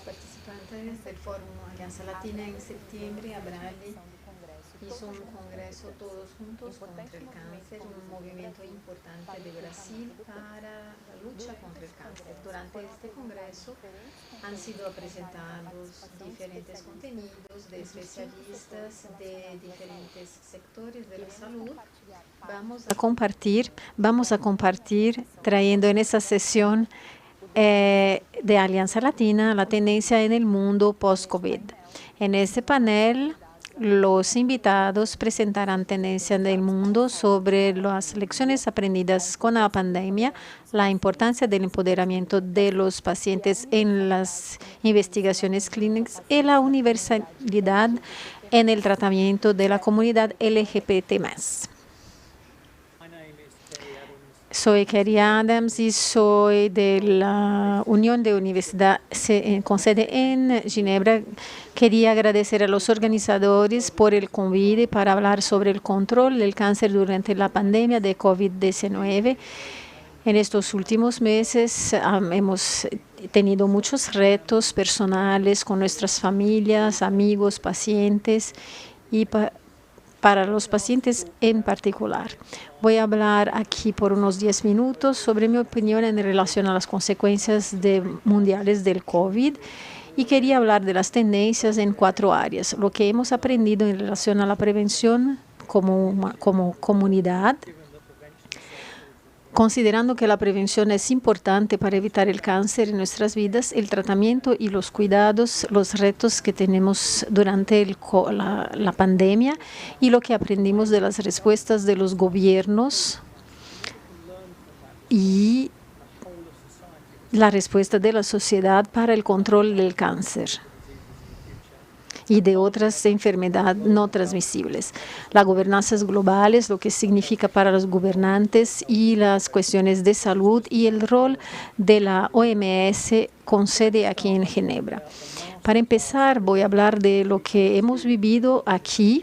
participantes del Fórum Alianza Latina en septiembre, Abrali hizo un congreso todos juntos contra el cáncer, un movimiento importante de Brasil para la lucha contra el cáncer. Durante este congreso han sido presentados diferentes contenidos de especialistas de diferentes sectores de la salud. Vamos a compartir trayendo en esta sesión de Alianza Latina la tendencia en el mundo post-COVID. En este panel, los invitados presentarán tendencias del mundo sobre las lecciones aprendidas con la pandemia, la importancia del empoderamiento de los pacientes en las investigaciones clínicas y la universalidad en el tratamiento de la comunidad LGBT+. Soy Kerry Adams y soy de la Unión de Universidad con sede en Ginebra. Quería agradecer a los organizadores por el convite para hablar sobre el control del cáncer durante la pandemia de COVID-19. En estos últimos meses hemos tenido muchos retos personales con nuestras familias, amigos, pacientes y para los pacientes en particular. Voy a hablar aquí por unos 10 minutos sobre mi opinión en relación a las consecuencias mundiales del COVID y quería hablar de las tendencias en 4 áreas. Lo que hemos aprendido en relación a la prevención como comunidad, considerando que la prevención es importante para evitar el cáncer en nuestras vidas, el tratamiento y los cuidados, los retos que tenemos durante la pandemia y lo que aprendimos de las respuestas de los gobiernos y la respuesta de la sociedad para el control del cáncer y de otras enfermedades no transmisibles. Las gobernanzas globales, lo que significa para los gobernantes y las cuestiones de salud y el rol de la OMS con sede aquí en Ginebra. Para empezar, voy a hablar de lo que hemos vivido aquí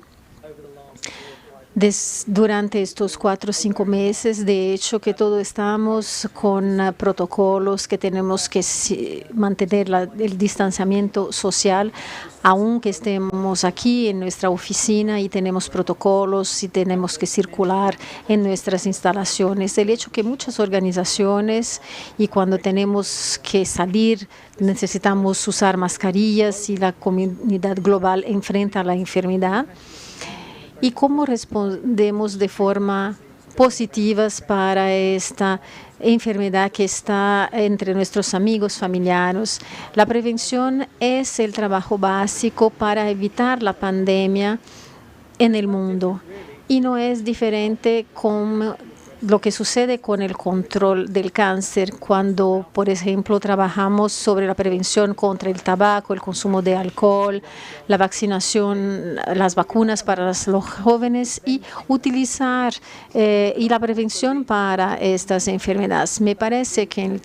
durante estos 4 o 5 meses. De hecho, que todos estamos con protocolos, que tenemos que mantener el distanciamiento social, aunque estemos aquí en nuestra oficina y tenemos protocolos y tenemos que circular en nuestras instalaciones. El hecho que muchas organizaciones y cuando tenemos que salir necesitamos usar mascarillas y la comunidad global enfrenta la enfermedad. ¿Y cómo respondemos de forma positiva para esta enfermedad que está entre nuestros amigos, familiares? La prevención es el trabajo básico para evitar la pandemia en el mundo y no es diferente con lo que sucede con el control del cáncer cuando, por ejemplo, trabajamos sobre la prevención contra el tabaco, el consumo de alcohol, la vacunación, las vacunas para los jóvenes y utilizar y la prevención para estas enfermedades. Me parece que en el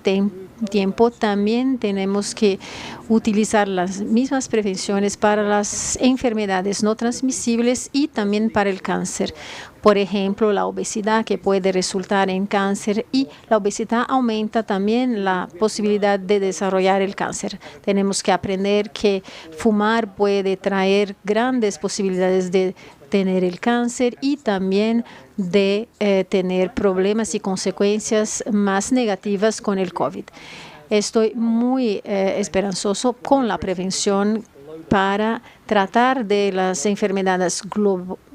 tiempo también tenemos que utilizar las mismas prevenciones para las enfermedades no transmisibles y también para el cáncer. Por ejemplo, la obesidad que puede resultar en cáncer y la obesidad aumenta también la posibilidad de desarrollar el cáncer. Tenemos que aprender que fumar puede traer grandes posibilidades de tener el cáncer y también de tener problemas y consecuencias más negativas con el COVID. Estoy muy esperanzoso con la prevención para tratar de las enfermedades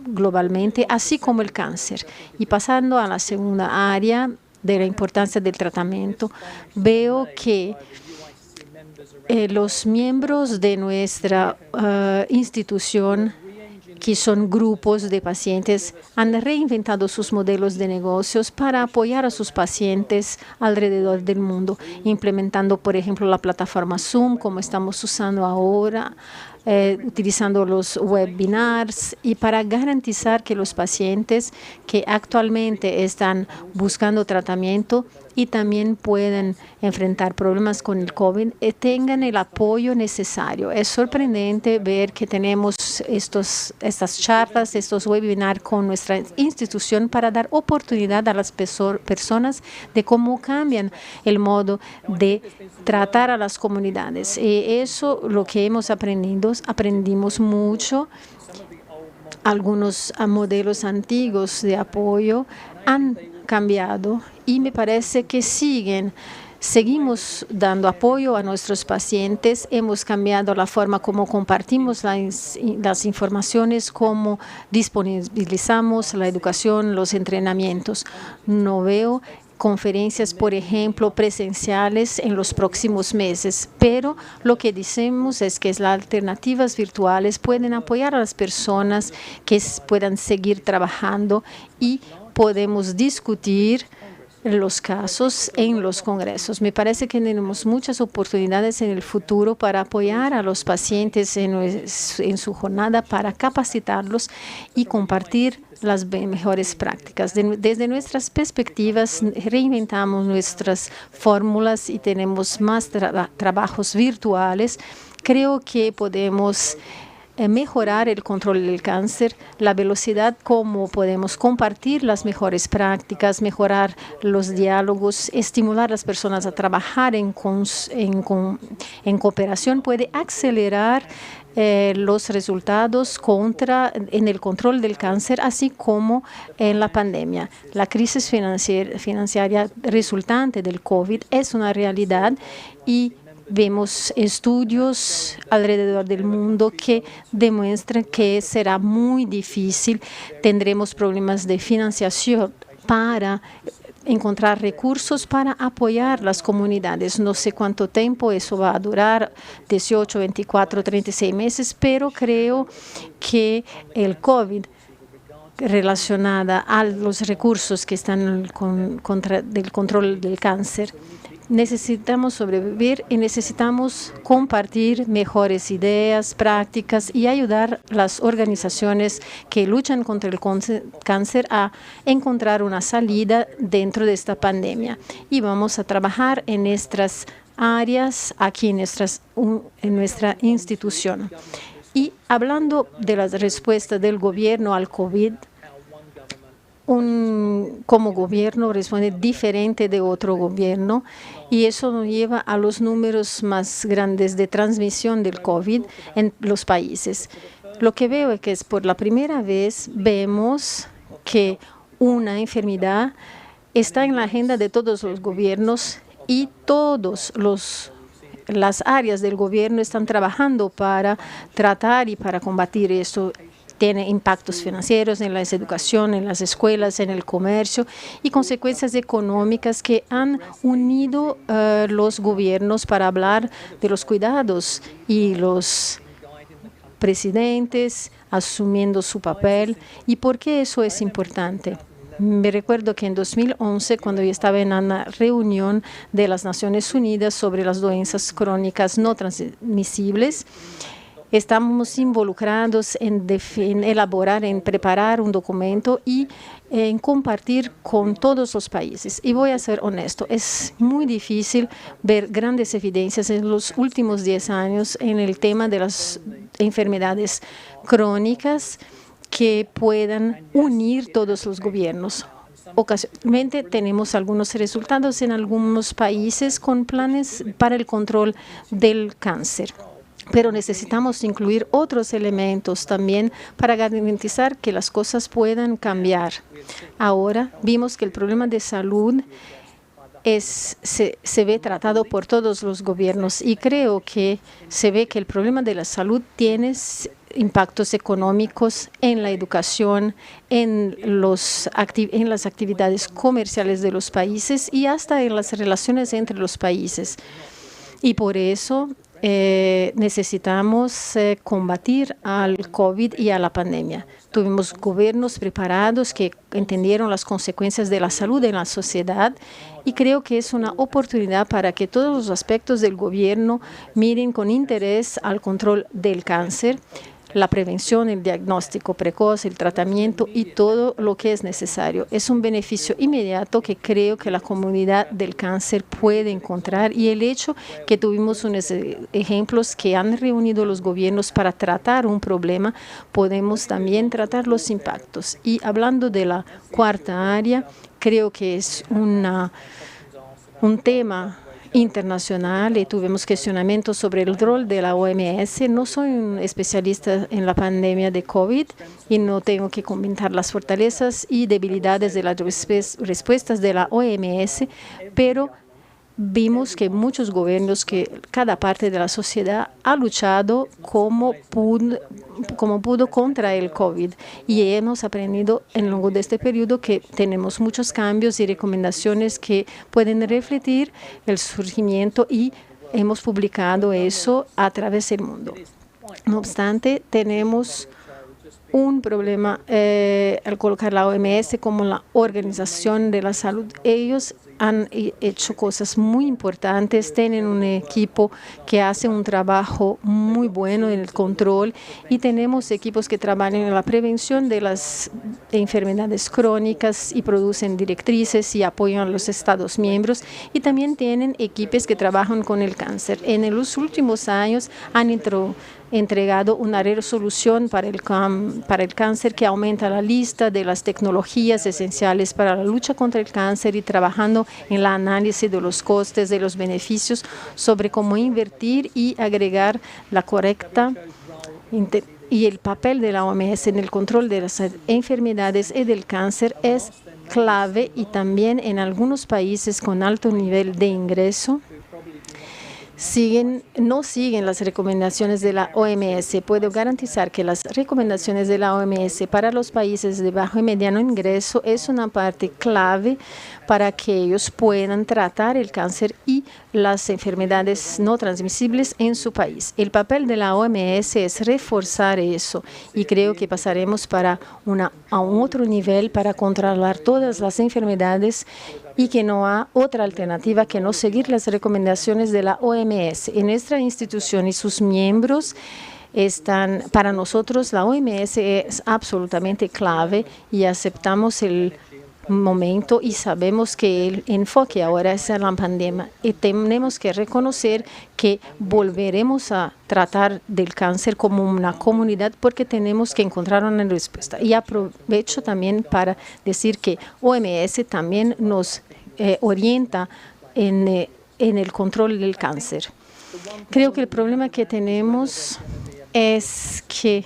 globalmente, así como el cáncer. Y pasando a la segunda área de la importancia del tratamiento, veo que los miembros de nuestra institución, que son grupos de pacientes, han reinventado sus modelos de negocios para apoyar a sus pacientes alrededor del mundo, implementando, por ejemplo, la plataforma Zoom, como estamos usando ahora, utilizando los webinars y para garantizar que los pacientes que actualmente están buscando tratamiento y también pueden enfrentar problemas con el COVID, tengan el apoyo necesario. Es sorprendente ver que tenemos estas charlas, estos webinars con nuestra institución para dar oportunidad a las personas de cómo cambian el modo de tratar a las comunidades. Y eso lo que hemos aprendido, aprendimos mucho. Algunos modelos antiguos de apoyo han cambiado y me parece que seguimos dando apoyo a nuestros pacientes. Hemos cambiado la forma como compartimos las informaciones, cómo disponibilizamos la educación, los entrenamientos. No veo conferencias, por ejemplo, presenciales en los próximos meses, pero lo que decimos es que las alternativas virtuales pueden apoyar a las personas que puedan seguir trabajando y podemos discutir los casos en los congresos. Me parece que tenemos muchas oportunidades en el futuro para apoyar a los pacientes en su jornada, para capacitarlos y compartir las mejores prácticas. Desde nuestras perspectivas, reinventamos nuestras fórmulas y tenemos más trabajos virtuales. Creo que podemos mejorar el control del cáncer, la velocidad como podemos compartir las mejores prácticas, mejorar los diálogos, estimular a las personas a trabajar en cooperación, puede acelerar los resultados en el control del cáncer, así como en la pandemia. La crisis financiera resultante del COVID es una realidad y vemos estudios alrededor del mundo que demuestran que será muy difícil. Tendremos problemas de financiación para encontrar recursos para apoyar las comunidades. No sé cuánto tiempo eso va a durar, 18, 24, 36 meses, pero creo que el COVID relacionada a los recursos que están del control del cáncer. Necesitamos sobrevivir y necesitamos compartir mejores ideas, prácticas y ayudar a las organizaciones que luchan contra el cáncer a encontrar una salida dentro de esta pandemia. Y vamos a trabajar en nuestras áreas aquí en nuestra institución. Y hablando de las respuestas del gobierno al COVID, como gobierno responde diferente de otro gobierno y eso nos lleva a los números más grandes de transmisión del COVID en los países. Lo que veo es que por la primera vez vemos que una enfermedad está en la agenda de todos los gobiernos y las áreas del gobierno están trabajando para tratar y para combatir esto. Tiene impactos financieros en la educación, en las escuelas, en el comercio y consecuencias económicas que han unido los gobiernos para hablar de los cuidados y los presidentes asumiendo su papel. ¿Y por qué eso es importante? Me recuerdo que en 2011, cuando yo estaba en una reunión de las Naciones Unidas sobre las doenças crónicas no transmisibles, estamos involucrados en elaborar, en preparar un documento y en compartir con todos los países. Y voy a ser honesto, es muy difícil ver grandes evidencias en los últimos 10 años en el tema de las enfermedades crónicas que puedan unir todos los gobiernos. Ocasionalmente tenemos algunos resultados en algunos países con planes para el control del cáncer. Pero necesitamos incluir otros elementos también para garantizar que las cosas puedan cambiar. Ahora vimos que el problema de salud se ve tratado por todos los gobiernos y creo que se ve que el problema de la salud tiene impactos económicos en la educación, en las actividades comerciales de los países y hasta en las relaciones entre los países. Y por eso necesitamos combatir al COVID y a la pandemia. Tuvimos gobiernos preparados que entendieron las consecuencias de la salud en la sociedad y creo que es una oportunidad para que todos los aspectos del gobierno miren con interés al control del cáncer, la prevención, el diagnóstico precoz, el tratamiento y todo lo que es necesario. Es un beneficio inmediato que creo que la comunidad del cáncer puede encontrar y el hecho que tuvimos unos ejemplos que han reunido los gobiernos para tratar un problema, podemos también tratar los impactos. Y hablando de la cuarta área, creo que es un tema internacional y tuvimos cuestionamientos sobre el rol de la OMS. No soy un especialista en la pandemia de COVID y no tengo que comentar las fortalezas y debilidades de las respuestas de la OMS, pero vimos que muchos gobiernos, que cada parte de la sociedad ha luchado como pudo contra el COVID. Y hemos aprendido en lo largo de este periodo que tenemos muchos cambios y recomendaciones que pueden reflejar el surgimiento y hemos publicado eso a través del mundo. No obstante, tenemos un problema al colocar la OMS como la Organización de la Salud. Ellos han hecho cosas muy importantes, tienen un equipo que hace un trabajo muy bueno en el control y tenemos equipos que trabajan en la prevención de las enfermedades crónicas y producen directrices y apoyan a los Estados miembros y también tienen equipos que trabajan con el cáncer. En los últimos años han entregado una resolución para el cáncer que aumenta la lista de las tecnologías esenciales para la lucha contra el cáncer y trabajando en el análisis de los costes, de los beneficios, sobre cómo invertir y agregar la correcta y el papel de la OMS en el control de las enfermedades y del cáncer es clave y también en algunos países con alto nivel de ingreso no siguen las recomendaciones de la OMS. Puedo garantizar que las recomendaciones de la OMS para los países de bajo y mediano ingreso es una parte clave para que ellos puedan tratar el cáncer y las enfermedades no transmisibles en su país. El papel de la OMS es reforzar eso y creo que pasaremos a un otro nivel para controlar todas las enfermedades y que no hay otra alternativa que no seguir las recomendaciones de la OMS. En nuestra institución y sus miembros para nosotros la OMS es absolutamente clave y aceptamos el momento y sabemos que el enfoque ahora es en la pandemia y tenemos que reconocer que volveremos a tratar del cáncer como una comunidad porque tenemos que encontrar una respuesta. Y aprovecho también para decir que OMS también nos orienta en el control del cáncer. Creo que el problema que tenemos es que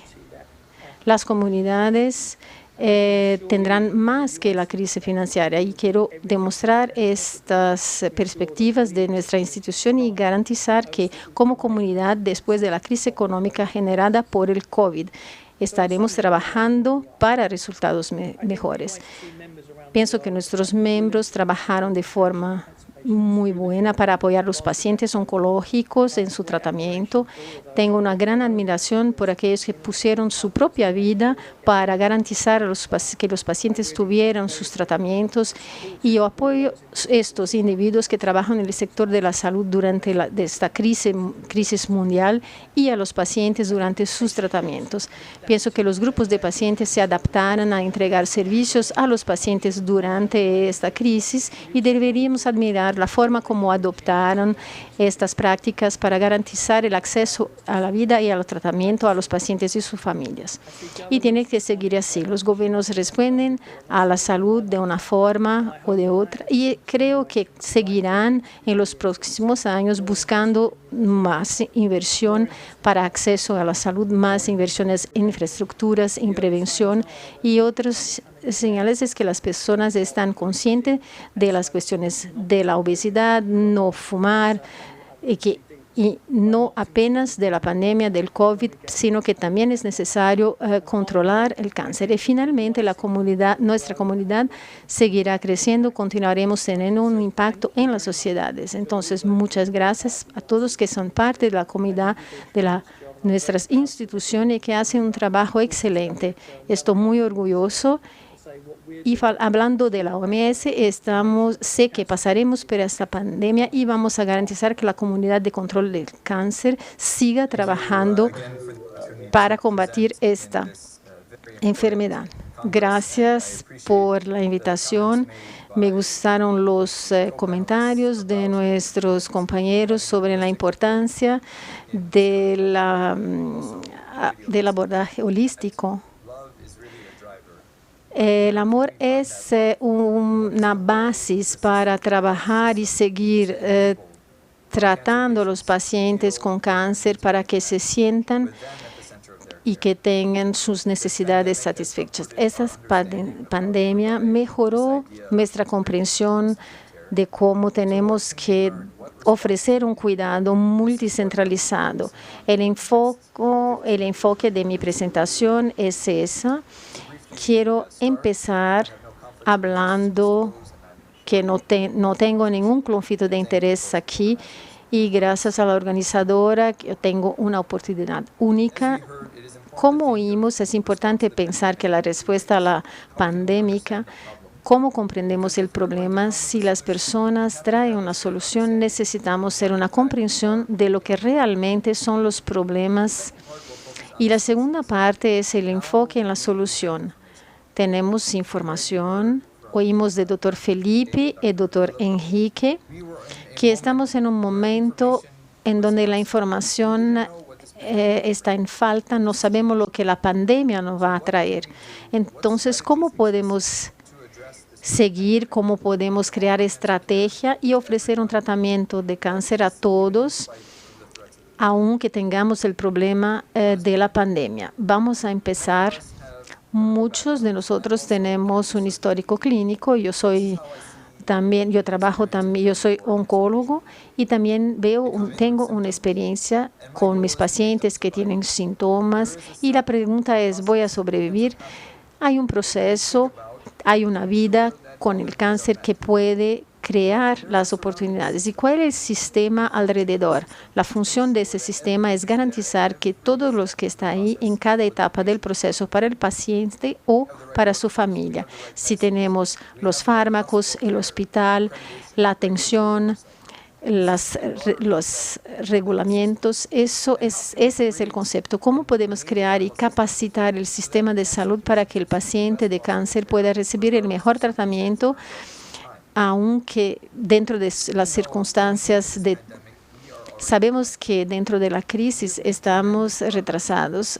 las comunidades tendrán más que la crisis financiera y quiero demostrar estas perspectivas de nuestra institución y garantizar que como comunidad después de la crisis económica generada por el COVID estaremos trabajando para resultados mejores. Pienso que nuestros miembros trabajaron de forma muy buena para apoyar a los pacientes oncológicos en su tratamiento. Tengo una gran admiración por aquellos que pusieron su propia vida para garantizar que los pacientes tuvieran sus tratamientos y yo apoyo a estos individuos que trabajan en el sector de la salud durante esta crisis mundial y a los pacientes durante sus tratamientos. Pienso que los grupos de pacientes se adaptaron a entregar servicios a los pacientes durante esta crisis y deberíamos admirar la forma como adoptaron estas prácticas para garantizar el acceso a la vida y al tratamiento a los pacientes y sus familias. Y tiene que seguir así. Los gobiernos responden a la salud de una forma o de otra y creo que seguirán en los próximos años buscando más inversión para acceso a la salud, más inversiones en infraestructuras, en prevención y otros señales es que las personas están conscientes de las cuestiones de la obesidad, no fumar, y que y no apenas de la pandemia del COVID, sino que también es necesario controlar el cáncer. Y finalmente, nuestra comunidad seguirá creciendo, continuaremos teniendo un impacto en las sociedades. Entonces, muchas gracias a todos que son parte de la comunidad de nuestras instituciones que hacen un trabajo excelente. Estoy muy orgulloso. Y hablando de la OMS, sé que pasaremos por esta pandemia y vamos a garantizar que la comunidad de control del cáncer siga trabajando para combatir esta enfermedad. Gracias por la invitación. Me gustaron los comentarios de nuestros compañeros sobre la importancia del abordaje holístico. El amor es una base para trabajar y seguir tratando a los pacientes con cáncer para que se sientan y que tengan sus necesidades satisfechas. Esta pandemia mejoró nuestra comprensión de cómo tenemos que ofrecer un cuidado multicentralizado. El enfoque de mi presentación es esa. Quiero empezar hablando que no tengo ningún conflicto de interés aquí y gracias a la organizadora que tengo una oportunidad única. Como oímos, es importante pensar que la respuesta a la pandemia, cómo comprendemos el problema, si las personas traen una solución, necesitamos hacer una comprensión de lo que realmente son los problemas. Y la segunda parte es el enfoque en la solución. Tenemos información, oímos del doctor Felipe y doctor Enrique, que estamos en un momento en donde la información está en falta, no sabemos lo que la pandemia nos va a traer. Entonces, ¿cómo podemos seguir, cómo podemos crear estrategia y ofrecer un tratamiento de cáncer a todos, aunque tengamos el problema de la pandemia? Vamos a empezar. Muchos de nosotros tenemos un histórico clínico. Yo soy oncólogo y también tengo una experiencia con mis pacientes que tienen síntomas y la pregunta es, ¿voy a sobrevivir? Hay un proceso, hay una vida con el cáncer que puede crear las oportunidades. ¿Y cuál es el sistema alrededor? La función de ese sistema es garantizar que todos los que están ahí en cada etapa del proceso para el paciente o para su familia. Si tenemos los fármacos, el hospital, la atención, los regulamientos, ese es el concepto. ¿Cómo podemos crear y capacitar el sistema de salud para que el paciente de cáncer pueda recibir el mejor tratamiento, aunque dentro de las circunstancias sabemos que dentro de la crisis estamos retrasados,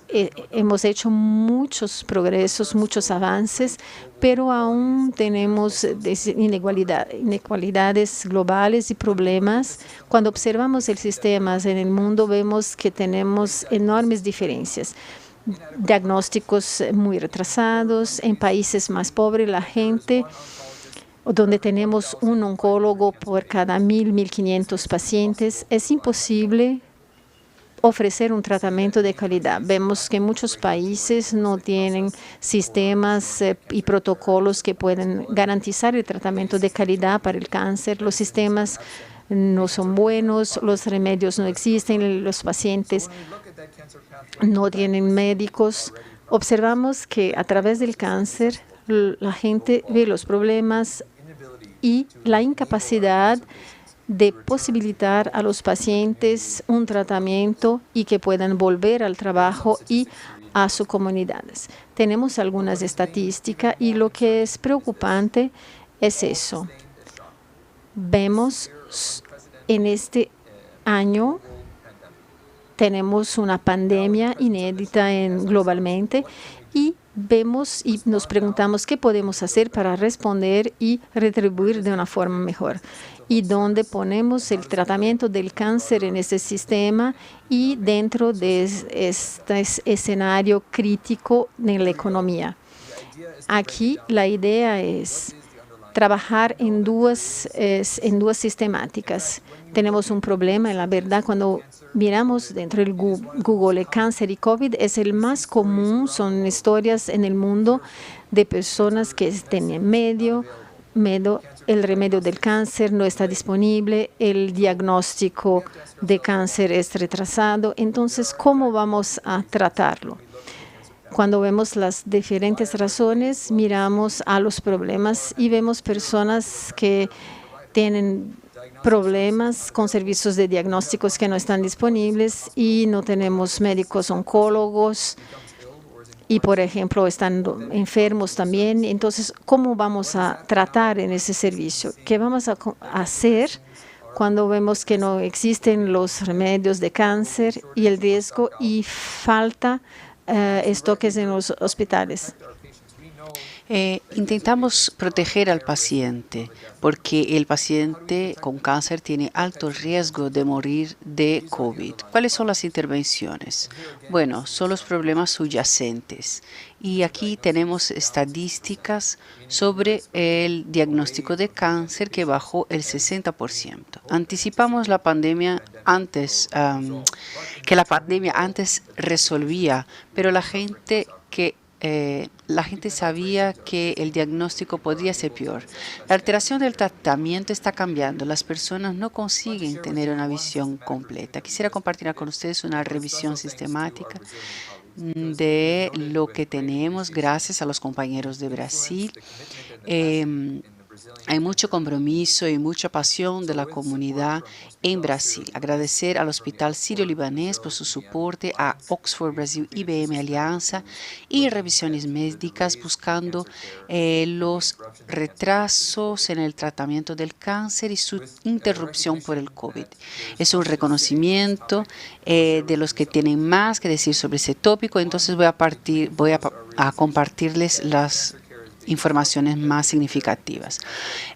hemos hecho muchos progresos, muchos avances, pero aún tenemos inequalidades globales y problemas. Cuando observamos el sistema en el mundo, vemos que tenemos enormes diferencias. Diagnósticos muy retrasados, en países más pobres la gente, donde tenemos un oncólogo por cada 1.500 pacientes, es imposible ofrecer un tratamiento de calidad. Vemos que muchos países no tienen sistemas y protocolos que pueden garantizar el tratamiento de calidad para el cáncer. Los sistemas no son buenos, los remedios no existen, los pacientes no tienen médicos. Observamos que a través del cáncer la gente ve los problemas y la incapacidad de posibilitar a los pacientes un tratamiento y que puedan volver al trabajo y a sus comunidades. Tenemos algunas estadísticas y lo que es preocupante es eso. Vemos en este año tenemos una pandemia inédita globalmente y vemos y nos preguntamos qué podemos hacer para responder y retribuir de una forma mejor. Y dónde ponemos el tratamiento del cáncer en ese sistema y dentro de este escenario crítico en la economía. Aquí la idea es trabajar en dos sistemáticas. Tenemos un problema, en la verdad, cuando miramos dentro del Google, el cáncer y COVID es el más común, son historias en el mundo de personas que tienen medio, el remedio del cáncer no está disponible, el diagnóstico de cáncer es retrasado. Entonces, ¿cómo vamos a tratarlo? Cuando vemos las diferentes razones, miramos a los problemas y vemos personas que tienen problemas con servicios de diagnósticos que no están disponibles y no tenemos médicos oncólogos y, por ejemplo, están enfermos también. Entonces, ¿cómo vamos a tratar en ese servicio? ¿Qué vamos a hacer cuando vemos que no existen los remedios de cáncer y el riesgo y falta estoques en los hospitales? Intentamos proteger al paciente porque el paciente con cáncer tiene alto riesgo de morir de COVID. ¿Cuáles son las intervenciones? Bueno, son los problemas subyacentes. Y aquí tenemos estadísticas sobre el diagnóstico de cáncer que bajó el 60%. Anticipamos la pandemia antes, que la pandemia antes resolvía, pero la gente sabía que el diagnóstico podría ser peor. La alteración del tratamiento está cambiando. Las personas no consiguen tener una visión completa. Quisiera compartir con ustedes una revisión sistemática de lo que tenemos gracias a los compañeros de Brasil. Hay mucho compromiso y mucha pasión de la comunidad en Brasil. Agradecer al Hospital Sírio-Libanés por su soporte, a Oxford Brasil, IBM Alianza y revisiones médicas buscando los retrasos en el tratamiento del cáncer y su interrupción por el COVID. Es un reconocimiento de los que tienen más que decir sobre ese tópico. Entonces voy a compartirles las informaciones más significativas.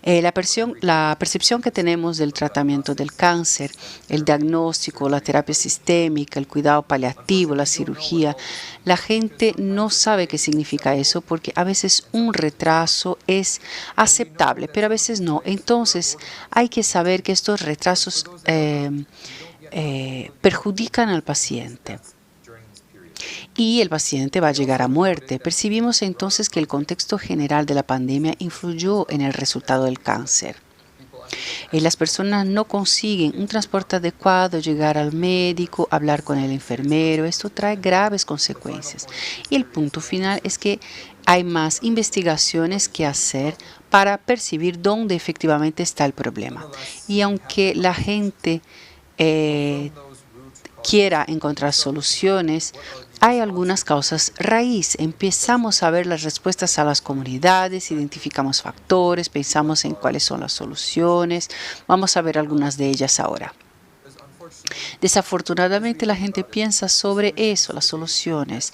La percepción que tenemos del tratamiento del cáncer, el diagnóstico, la terapia sistémica, el cuidado paliativo, la cirugía, la gente no sabe qué significa eso porque a veces un retraso es aceptable, pero a veces no. Entonces, hay que saber que estos retrasos perjudican al paciente. Y el paciente va a llegar a muerte. Percibimos entonces que el contexto general de la pandemia influyó en el resultado del cáncer. Las personas no consiguen un transporte adecuado, llegar al médico, hablar con el enfermero. Esto trae graves consecuencias. Y el punto final es que hay más investigaciones que hacer para percibir dónde efectivamente está el problema. Y aunque la gente quiera encontrar soluciones, hay algunas causas raíz. Empezamos a ver las respuestas a las comunidades, identificamos factores, pensamos en cuáles son las soluciones. Vamos a ver algunas de ellas ahora. Desafortunadamente, la gente piensa sobre eso, las soluciones.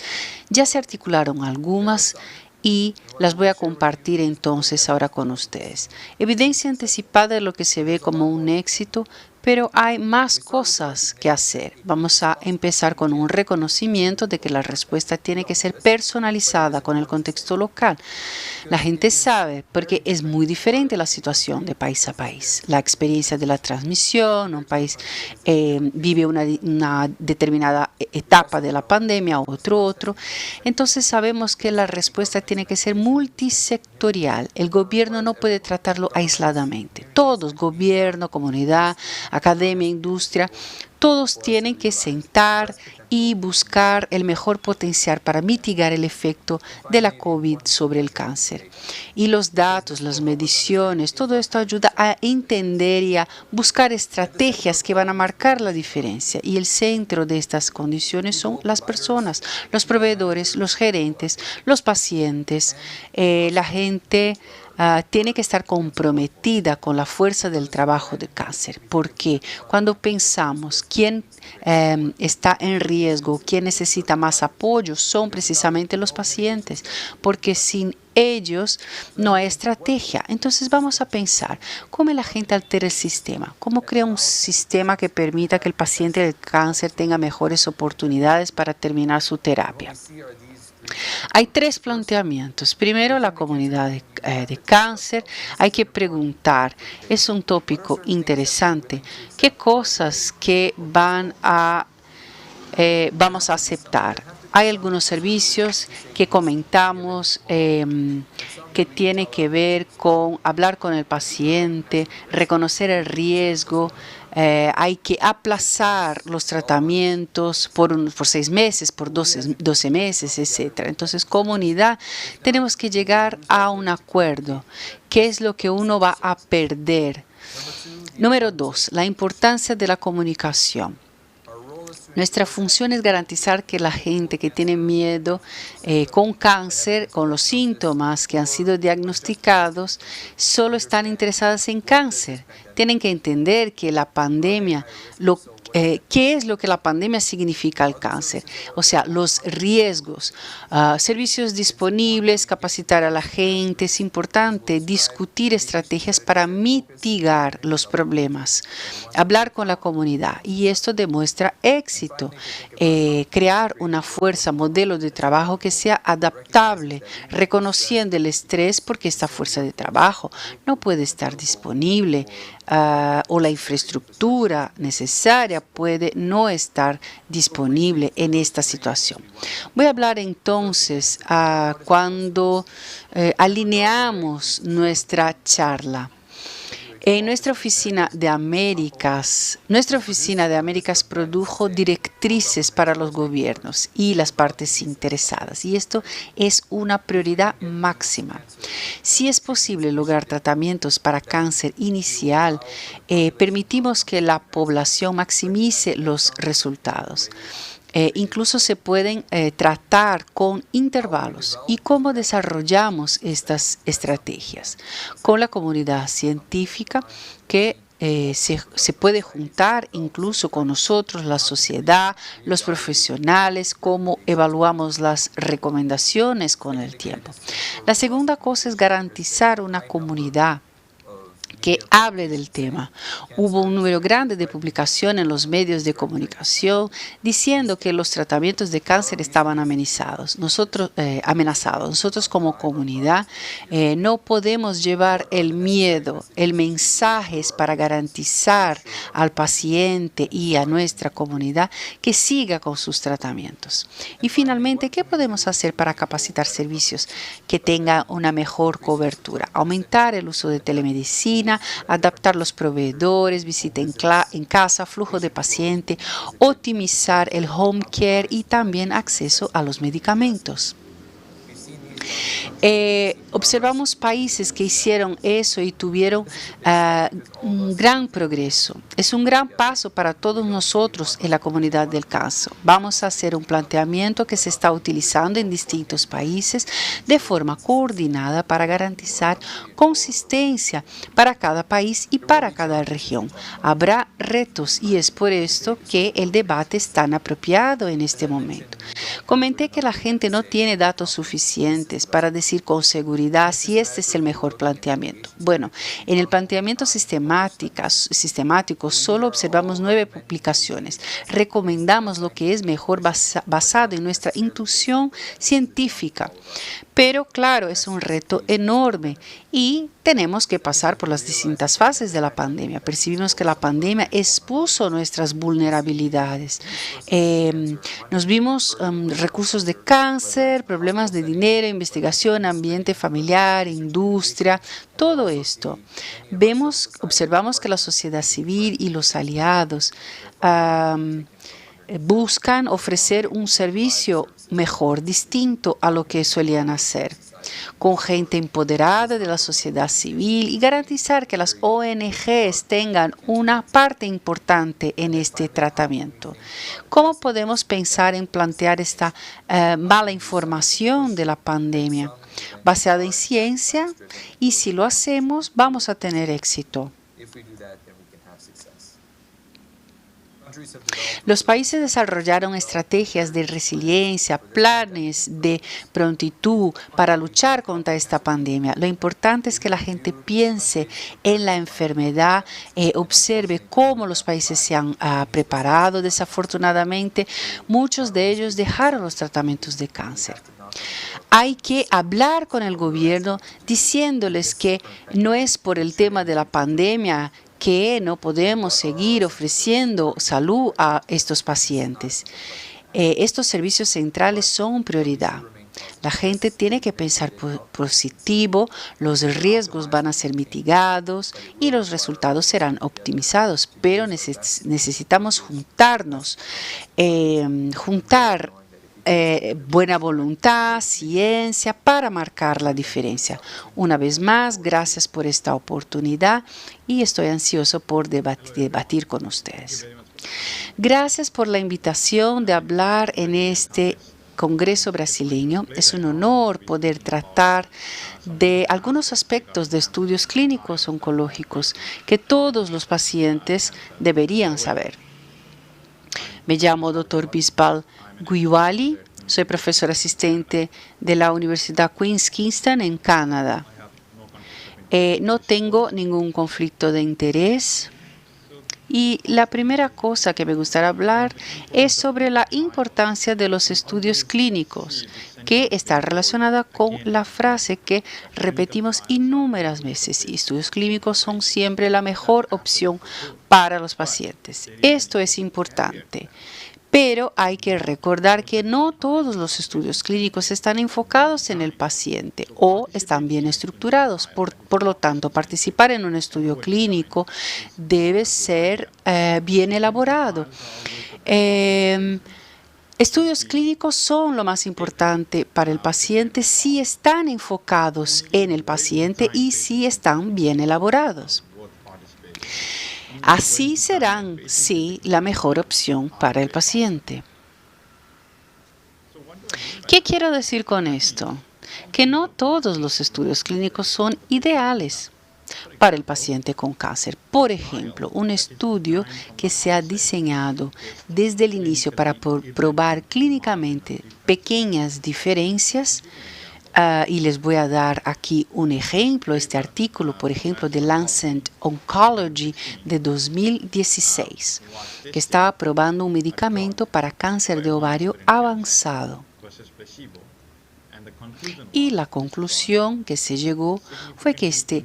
Ya se articularon algunas y las voy a compartir entonces ahora con ustedes. Evidencia anticipada de lo que se ve como un éxito, pero hay más cosas que hacer. Vamos a empezar con un reconocimiento de que la respuesta tiene que ser personalizada con el contexto local. La gente sabe porque es muy diferente la situación de país a país. La experiencia de la transmisión, un país vive una determinada etapa de la pandemia, otro. Entonces sabemos que la respuesta tiene que ser multisectorial. El gobierno no puede tratarlo aisladamente. Todos, gobierno, comunidad, academia, industria, todos tienen que sentar y buscar el mejor potencial para mitigar el efecto de la COVID sobre el cáncer. Y los datos, las mediciones, todo esto ayuda a entender y a buscar estrategias que van a marcar la diferencia. Y el centro de estas condiciones son las personas, los proveedores, los gerentes, los pacientes, la gente. Tiene que estar comprometida con la fuerza del trabajo de cáncer, porque cuando pensamos quién está en riesgo, quién necesita más apoyo, son precisamente los pacientes, porque sin ellos no hay estrategia. Entonces vamos a pensar cómo la gente altera el sistema, cómo crea un sistema que permita que el paciente del cáncer tenga mejores oportunidades para terminar su terapia. Hay tres planteamientos. Primero, la comunidad de cáncer. Hay que preguntar, es un tópico interesante, ¿qué cosas que vamos a aceptar? Hay algunos servicios que comentamos que tiene que ver con hablar con el paciente, reconocer el riesgo. Hay que aplazar los tratamientos por 6 meses, por 12 meses, etc. Entonces, comunidad, tenemos que llegar a un acuerdo. ¿Qué es lo que uno va a perder? Número 2, la importancia de la comunicación. Nuestra función es garantizar que la gente que tiene miedo con cáncer, con los síntomas que han sido diagnosticados, solo están interesadas en cáncer. Tienen que entender que la pandemia, ¿qué es lo que la pandemia significa al cáncer? O sea, los riesgos, servicios disponibles, capacitar a la gente. Es importante discutir estrategias para mitigar los problemas, hablar con la comunidad. Y esto demuestra éxito. Crear una fuerza, modelo de trabajo que sea adaptable, reconociendo el estrés porque esta fuerza de trabajo no puede estar disponible. O la infraestructura necesaria puede no estar disponible en esta situación. Voy a hablar entonces cuando alineamos nuestra charla. En nuestra oficina de Américas produjo directrices para los gobiernos y las partes interesadas, y esto es una prioridad máxima. Si es posible lograr tratamientos para cáncer inicial, permitimos que la población maximice los resultados. Incluso se pueden tratar con intervalos. ¿Y cómo desarrollamos estas estrategias? Con la comunidad científica que se puede juntar incluso con nosotros, la sociedad, los profesionales, cómo evaluamos las recomendaciones con el tiempo. La segunda cosa es garantizar una comunidad que hable del tema. Hubo un número grande de publicaciones en los medios de comunicación diciendo que los tratamientos de cáncer estaban amenazados. Nosotros como comunidad no podemos llevar el miedo. El mensaje es para garantizar al paciente y a nuestra comunidad que siga con sus tratamientos. Y finalmente, ¿qué podemos hacer para capacitar servicios que tengan una mejor cobertura? Aumentar el uso de telemedicina, adaptar los proveedores, visita en casa, flujo de paciente, optimizar el home care y también acceso a los medicamentos. Observamos países que hicieron eso y tuvieron un gran progreso. Es un gran paso para todos nosotros en la comunidad del cáncer. Vamos a hacer un planteamiento que se está utilizando en distintos países de forma coordinada para garantizar consistencia para cada país y para cada región. Habrá retos y es por esto que el debate es tan apropiado en este momento. Comenté que la gente no tiene datos suficientes para decir con seguridad si este es el mejor planteamiento. Bueno, en el planteamiento sistemático solo observamos 9 publicaciones. Recomendamos lo que es mejor basado en nuestra intuición científica. Pero claro, es un reto enorme y tenemos que pasar por las distintas fases de la pandemia. Percibimos que la pandemia expuso nuestras vulnerabilidades. Nos vimos recursos de cáncer, problemas de dinero, investigación, ambiente familiar, industria, todo esto. Observamos que la sociedad civil y los aliados buscan ofrecer un servicio mejor, distinto a lo que solían hacer, con gente empoderada de la sociedad civil y garantizar que las ONGs tengan una parte importante en este tratamiento. ¿Cómo podemos pensar en plantear esta mala información de la pandemia? Basada en ciencia, y si lo hacemos, vamos a tener éxito. Los países desarrollaron estrategias de resiliencia, planes de prontitud para luchar contra esta pandemia. Lo importante es que la gente piense en la enfermedad, observe cómo los países se han preparado. Desafortunadamente, muchos de ellos dejaron los tratamientos de cáncer. Hay que hablar con el gobierno diciéndoles que no es por el tema de la pandemia que no podemos seguir ofreciendo salud a estos pacientes. Estos servicios centrales son prioridad. La gente tiene que pensar positivo, los riesgos van a ser mitigados y los resultados serán optimizados, pero necesitamos juntarnos, juntar buena voluntad, ciencia para marcar la diferencia. Una vez más, gracias por esta oportunidad y estoy ansioso por debatir con ustedes. Gracias por la invitación de hablar en este Congreso brasileño. Es un honor poder tratar de algunos aspectos de estudios clínicos oncológicos que todos los pacientes deberían saber. Me llamo Dr. Bisbal Guiwali, soy profesor asistente de la Universidad Queen's Kingston en Canadá. No tengo ningún conflicto de interés. Y la primera cosa que me gustaría hablar es sobre la importancia de los estudios clínicos, que está relacionada con la frase que repetimos innumerables veces. Estudios clínicos son siempre la mejor opción para los pacientes. Esto es importante. Pero hay que recordar que no todos los estudios clínicos están enfocados en el paciente o están bien estructurados. Por lo tanto, participar en un estudio clínico debe ser bien elaborado. Estudios clínicos son lo más importante para el paciente si están enfocados en el paciente y si están bien elaborados. Así serán, sí, la mejor opción para el paciente. ¿Qué quiero decir con esto? Que no todos los estudios clínicos son ideales para el paciente con cáncer. Por ejemplo, un estudio que se ha diseñado desde el inicio para probar clínicamente pequeñas diferencias. Y les voy a dar aquí un ejemplo, este artículo, por ejemplo, de Lancet Oncology de 2016, que estaba probando un medicamento para cáncer de ovario avanzado. Y la conclusión que se llegó fue que este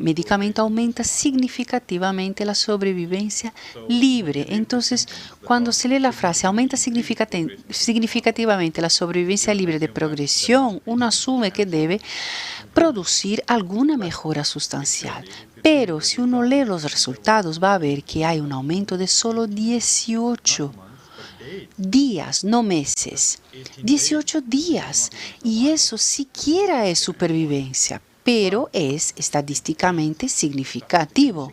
medicamento aumenta significativamente la sobrevivencia libre. Entonces, cuando se lee la frase aumenta significativamente la sobrevivencia libre de progresión, uno asume que debe producir alguna mejora sustancial. Pero si uno lee los resultados, va a ver que hay un aumento de solo 18 días, no meses. 18 días. Y eso siquiera es supervivencia, pero es estadísticamente significativo.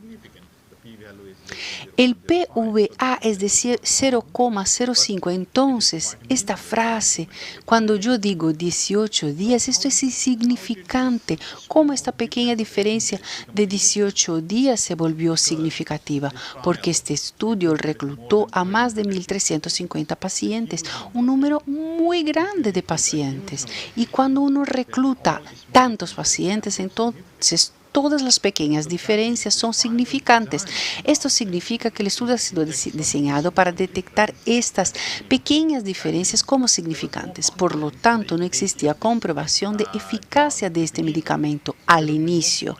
El PVA es de 0,05. Entonces, esta frase, cuando yo digo 18 días, esto es insignificante. ¿Cómo esta pequeña diferencia de 18 días se volvió significativa? Porque este estudio reclutó a más de 1.350 pacientes, un número muy grande de pacientes. Y cuando uno recluta tantos pacientes, entonces todas las pequeñas diferencias son significantes. Esto significa que el estudio ha sido diseñado para detectar estas pequeñas diferencias como significantes. Por lo tanto, no existía comprobación de eficacia de este medicamento al inicio.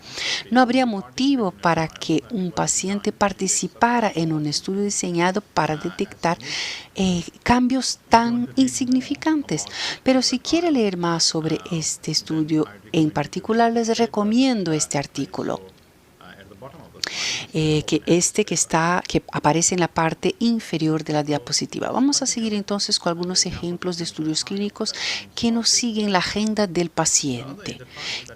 No habría motivo para que un paciente participara en un estudio diseñado para detectar cambios tan insignificantes. Pero si quiere leer más sobre este estudio en particular, les recomiendo este artículo, que aparece en la parte inferior de la diapositiva. Vamos a seguir entonces con algunos ejemplos de estudios clínicos que nos siguen la agenda del paciente.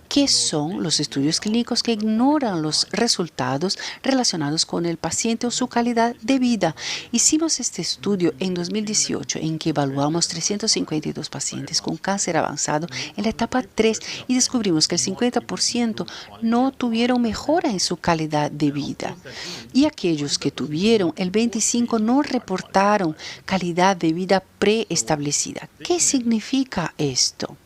¿Qué son los estudios clínicos que ignoran los resultados relacionados con el paciente o su calidad de vida? Hicimos este estudio en 2018 en que evaluamos 352 pacientes con cáncer avanzado en la etapa 3 y descubrimos que el 50% no tuvieron mejora en su calidad de vida. Y aquellos que tuvieron el 25 no reportaron calidad de vida preestablecida. ¿Qué significa esto?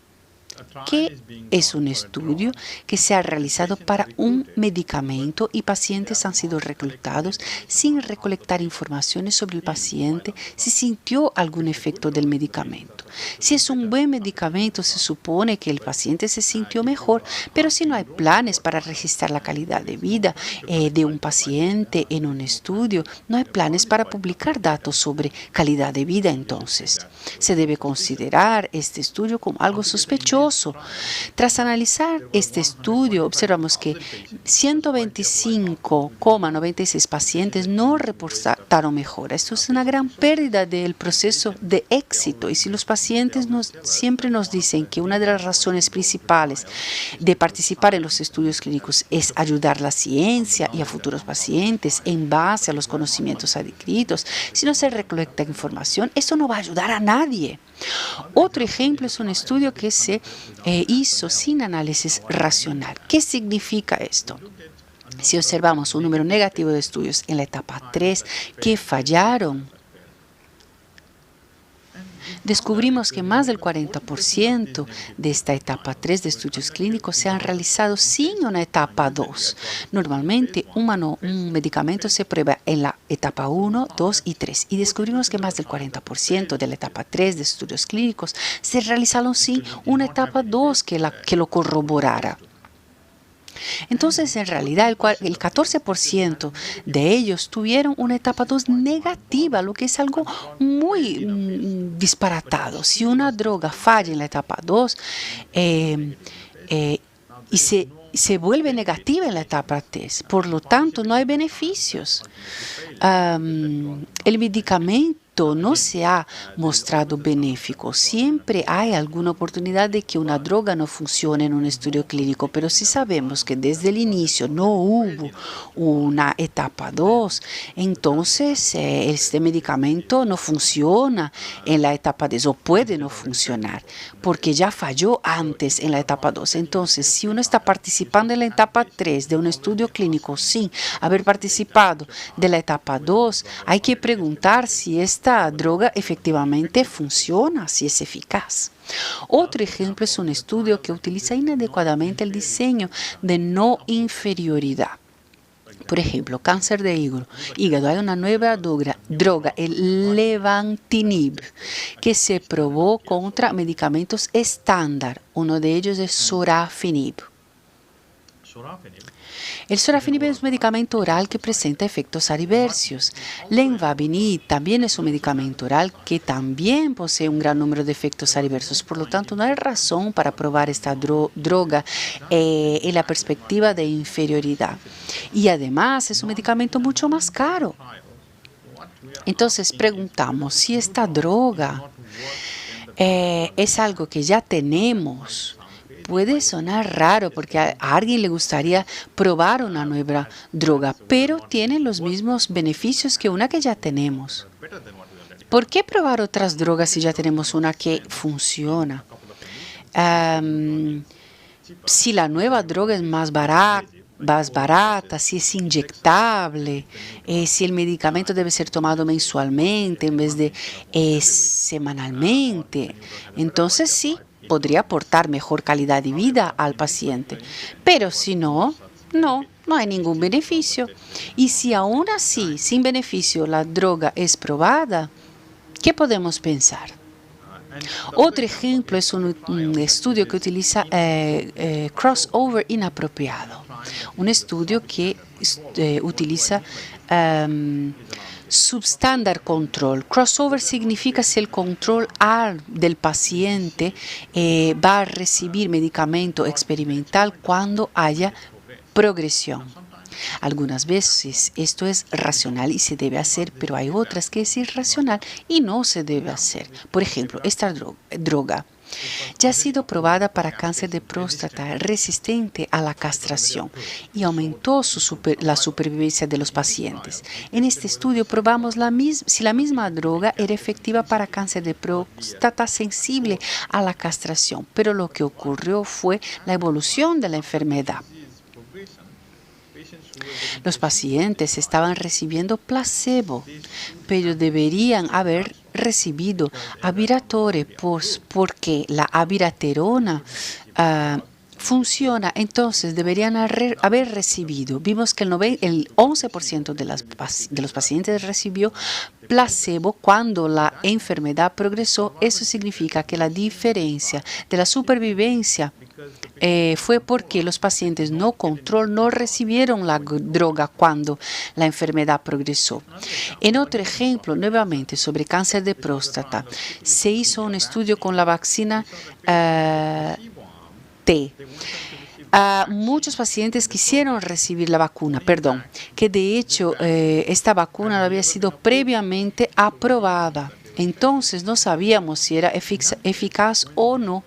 Que es un estudio que se ha realizado para un medicamento y pacientes han sido reclutados sin recolectar informaciones sobre el paciente si sintió algún efecto del medicamento. Si es un buen medicamento, se supone que el paciente se sintió mejor, pero si no hay planes para registrar la calidad de vida de un paciente en un estudio, no hay planes para publicar datos sobre calidad de vida, entonces se debe considerar este estudio como algo sospechoso. Tras analizar este estudio, observamos que 125,96 pacientes no reportaron mejora. Esto es una gran pérdida del proceso de éxito. Y si los pacientes siempre nos dicen que una de las razones principales de participar en los estudios clínicos es ayudar a la ciencia y a futuros pacientes en base a los conocimientos adquiridos, si no se recolecta información, eso no va a ayudar a nadie. Otro ejemplo es un estudio que se hizo sin análisis racional. ¿Qué significa esto? Si observamos un número negativo de estudios en la etapa 3 que fallaron, descubrimos que más del 40% de esta etapa 3 de estudios clínicos se han realizado sin una etapa 2. Normalmente, un medicamento se prueba en la etapa 1, 2 y 3. Y descubrimos que más del 40% de la etapa 3 de estudios clínicos se realizaron sin una etapa 2 que lo corroborara. Entonces, en realidad, el 14% de ellos tuvieron una etapa 2 negativa, lo que es algo muy disparatado. Si una droga falla en la etapa 2 y se vuelve negativa en la etapa 3, por lo tanto, no hay beneficios. El medicamento no se ha mostrado benéfico. Siempre hay alguna oportunidad de que una droga no funcione en un estudio clínico, pero si sabemos que desde el inicio no hubo una etapa 2, entonces este medicamento no funciona en la etapa 2 o puede no funcionar porque ya falló antes en la etapa 2. Entonces, si uno está participando en la etapa 3 de un estudio clínico sin haber participado de la etapa 2, hay que preguntar si esta droga efectivamente funciona, si es eficaz. Otro ejemplo es un estudio que utiliza inadecuadamente el diseño de no inferioridad. Por ejemplo, cáncer de hígado. Hay una nueva droga, el Levantinib, que se probó contra medicamentos estándar. Uno de ellos es Sorafenib. El sorafenib es un medicamento oral que presenta efectos adversos. Lenvatinib también es un medicamento oral que también posee un gran número de efectos adversos. Por lo tanto, no hay razón para probar esta droga en la perspectiva de inferioridad. Y además es un medicamento mucho más caro. Entonces preguntamos si esta droga es algo que ya tenemos. Puede sonar raro porque a alguien le gustaría probar una nueva droga, pero tiene los mismos beneficios que una que ya tenemos. ¿Por qué probar otras drogas si ya tenemos una que funciona? Si la nueva droga es más barata, si es inyectable, si el medicamento debe ser tomado mensualmente en vez de semanalmente, entonces sí, podría aportar mejor calidad de vida al paciente. Pero si no hay ningún beneficio. Y si aún así, sin beneficio, la droga es probada, ¿qué podemos pensar? Otro ejemplo es un estudio que utiliza crossover inapropiado. Un estudio que utiliza substandard control. Crossover significa si el control A del paciente va a recibir medicamento experimental cuando haya progresión. Algunas veces esto es racional y se debe hacer, pero hay otras que es irracional y no se debe hacer. Por ejemplo, esta droga ya ha sido probada para cáncer de próstata resistente a la castración y aumentó la supervivencia de los pacientes. En este estudio probamos si la misma droga era efectiva para cáncer de próstata sensible a la castración, pero lo que ocurrió fue la evolución de la enfermedad. Los pacientes estaban recibiendo placebo, pero deberían haber recibido abiraterone, pues, porque la abiraterona funciona, entonces deberían haber recibido. Vimos que el 11% de los pacientes recibió placebo cuando la enfermedad progresó. Eso significa que la diferencia de la supervivencia fue porque los pacientes no control no recibieron la droga cuando la enfermedad progresó. En otro ejemplo, nuevamente sobre cáncer de próstata, se hizo un estudio con la vacuna T. Muchos pacientes quisieron recibir la vacuna, que de hecho esta vacuna había sido previamente aprobada. Entonces no sabíamos si era eficaz o no.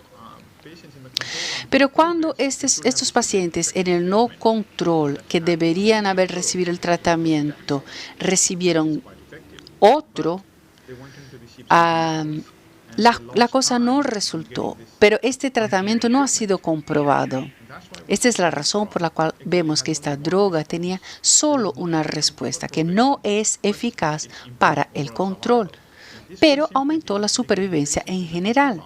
Pero cuando estos pacientes en el no control, que deberían haber recibido el tratamiento, recibieron otro, la cosa no resultó. Pero este tratamiento no ha sido comprobado. Esta es la razón por la cual vemos que esta droga tenía solo una respuesta, que no es eficaz para el control, pero aumentó la supervivencia en general.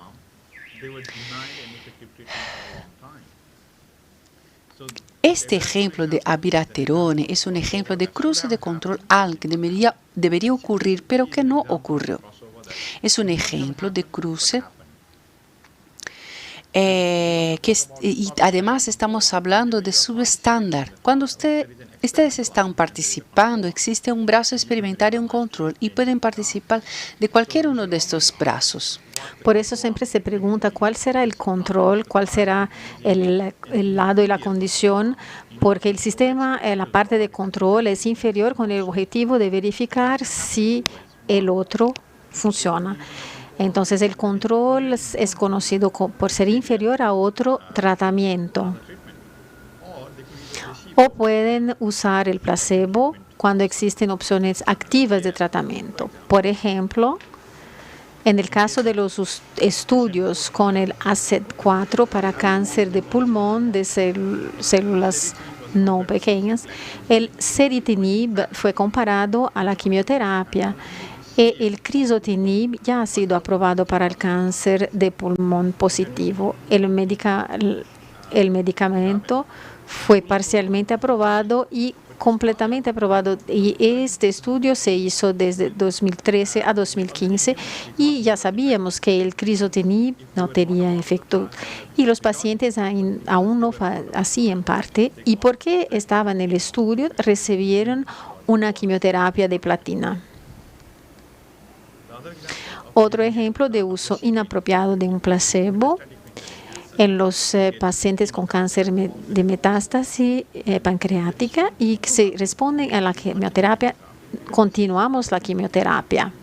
Este ejemplo de abiraterone es un ejemplo de cruce de control al que debería ocurrir, pero que no ocurrió. Es un ejemplo de cruce y además estamos hablando de subestándar. Cuando ustedes están participando, existe un brazo experimental y un control y pueden participar de cualquier uno de estos brazos. Por eso siempre se pregunta cuál será el control, cuál será el lado y la condición, porque el sistema, la parte de control es inferior con el objetivo de verificar si el otro funciona. Entonces, el control es conocido por ser inferior a otro tratamiento. O pueden usar el placebo cuando existen opciones activas de tratamiento. Por ejemplo, en el caso de los estudios con el ACET4 para cáncer de pulmón de células no pequeñas, el ceritinib fue comparado a la quimioterapia. El crizotinib ya ha sido aprobado para el cáncer de pulmón positivo. El medicamento fue parcialmente aprobado y completamente aprobado. Y este estudio se hizo desde 2013 a 2015 y ya sabíamos que el crizotinib no tenía efecto y los pacientes aún no hacían parte. ¿Y por qué estaban en el estudio? Recibieron una quimioterapia de platina. Otro ejemplo de uso inapropiado de un placebo en los pacientes con cáncer de metástasis pancreática y que se responden a la quimioterapia, continuamos la quimioterapia.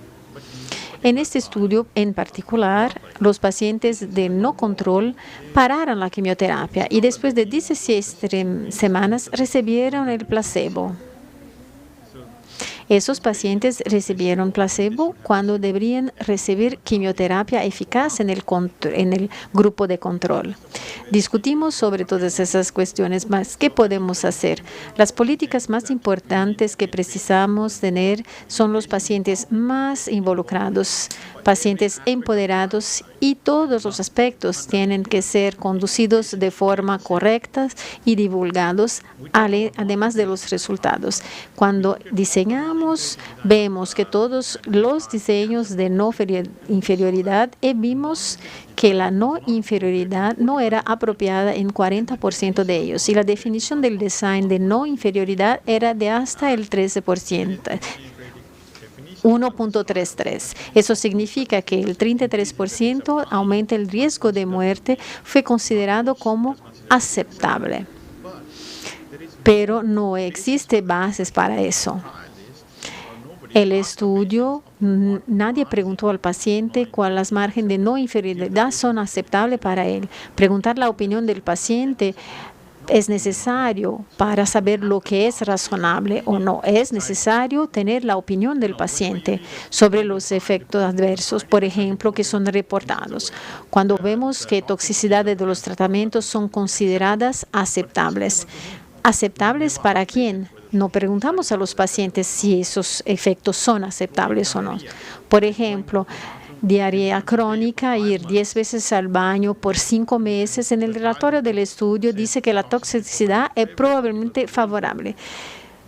En este estudio en particular, los pacientes de no control pararon la quimioterapia y después de 16 semanas recibieron el placebo. Esos pacientes recibieron placebo cuando deberían recibir quimioterapia eficaz en el grupo de control. Discutimos sobre todas esas cuestiones más. ¿Qué podemos hacer? Las políticas más importantes que precisamos tener son los pacientes más involucrados, pacientes empoderados y todos los aspectos tienen que ser conducidos de forma correcta y divulgados, además de los resultados. Cuando diseñamos, vemos que todos los diseños de no inferioridad vimos que la no inferioridad no era apropiada en 40% de ellos y la definición del design de no inferioridad era de hasta el 13%. 1.33. Eso significa que el 33% aumenta el riesgo de muerte, fue considerado como aceptable. Pero no existe bases para eso. El estudio, nadie preguntó al paciente cuáles las márgenes de no inferioridad son aceptables para él. Preguntar la opinión del paciente es necesario para saber lo que es razonable o no. Es necesario tener la opinión del paciente sobre los efectos adversos, por ejemplo, que son reportados. Cuando vemos que toxicidades de los tratamientos son consideradas aceptables. ¿Aceptables para quién? no preguntamos a los pacientes si esos efectos son aceptables o no. Por ejemplo, diarrea crónica, ir 10 veces al baño por 5 meses. En el relatorio del estudio dice que la toxicidad es probablemente favorable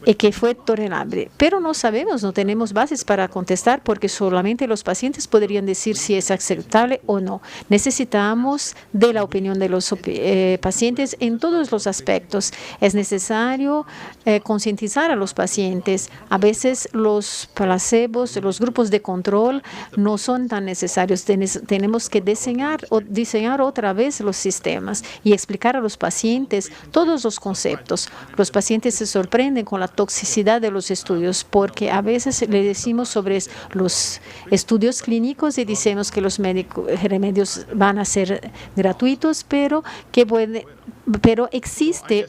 y que fue tolerable. Pero no sabemos, no tenemos bases para contestar porque solamente los pacientes podrían decir si es aceptable o no. Necesitamos de la opinión de los pacientes en todos los aspectos. Es necesario concientizar a los pacientes. A veces los placebos, los grupos de control no son tan necesarios. Tenemos que diseñar otra vez los sistemas y explicar a los pacientes todos los conceptos. Los pacientes se sorprenden con la toxicidad de los estudios, porque a veces le decimos sobre los estudios clínicos y decimos que los remedios van a ser gratuitos, pero existe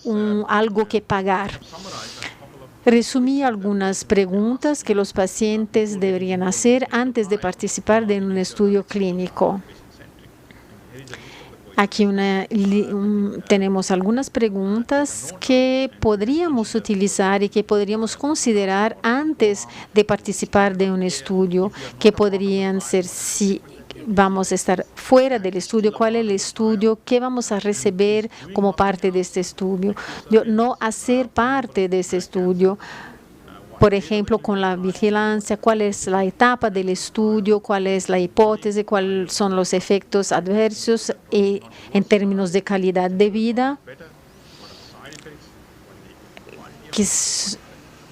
algo que pagar. Resumí algunas preguntas que los pacientes deberían hacer antes de participar de un estudio clínico. Aquí tenemos algunas preguntas que podríamos utilizar y que podríamos considerar antes de participar de un estudio, que podrían ser si vamos a estar fuera del estudio, cuál es el estudio, qué vamos a recibir como parte de este estudio, no hacer parte de este estudio. Por ejemplo, con la vigilancia, cuál es la etapa del estudio, cuál es la hipótesis, cuáles son los efectos adversos en términos de calidad de vida,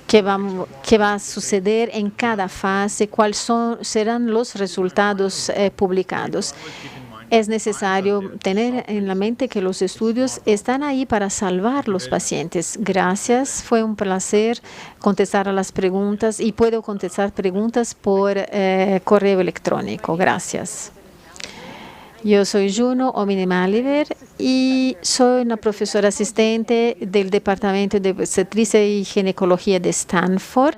qué va a suceder en cada fase, cuáles serán los resultados publicados. Es necesario tener en la mente que los estudios están ahí para salvar los pacientes. Gracias, fue un placer contestar a las preguntas y puedo contestar preguntas por correo electrónico. Gracias. Yo soy Juno Omine-Maliver y soy una profesora asistente del Departamento de Obstetricia y Ginecología de Stanford.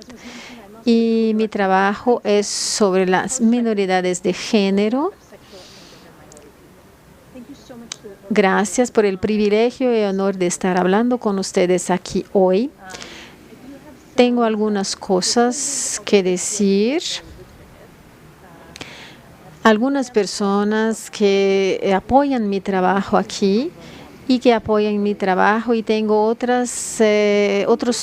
Y mi trabajo es sobre las minoridades de género. Gracias por el privilegio y honor de estar hablando con ustedes aquí hoy. Tengo algunas cosas que decir. Algunas personas que apoyan mi trabajo aquí y que apoyan mi trabajo, y tengo otros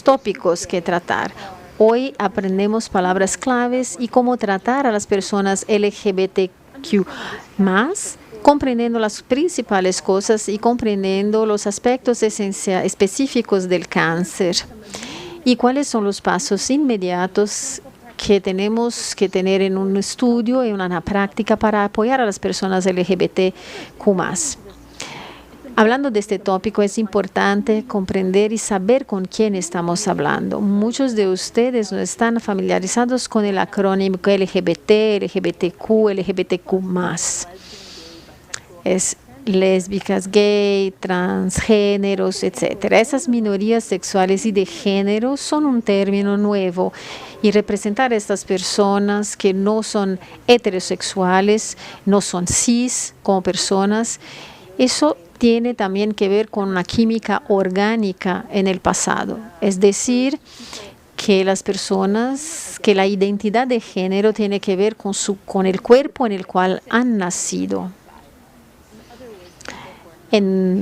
tópicos que tratar. Hoy aprendemos palabras claves y cómo tratar a las personas LGBTQ+, comprendiendo las principales cosas y comprendiendo los aspectos específicos del cáncer y cuáles son los pasos inmediatos que tenemos que tener en un estudio y una práctica para apoyar a las personas LGBTQ+. Hablando de este tópico, es importante comprender y saber con quién estamos hablando. Muchos de ustedes no están familiarizados con el acrónimo LGBT, LGBTQ, LGBTQ+. Es lésbicas, gay, transgéneros, etc. Esas minorías sexuales y de género son un término nuevo, y representar a estas personas que no son heterosexuales, no son cis como personas, eso tiene también que ver con una química orgánica en el pasado. Es decir, que las personas, que la identidad de género tiene que ver con el cuerpo en el cual han nacido.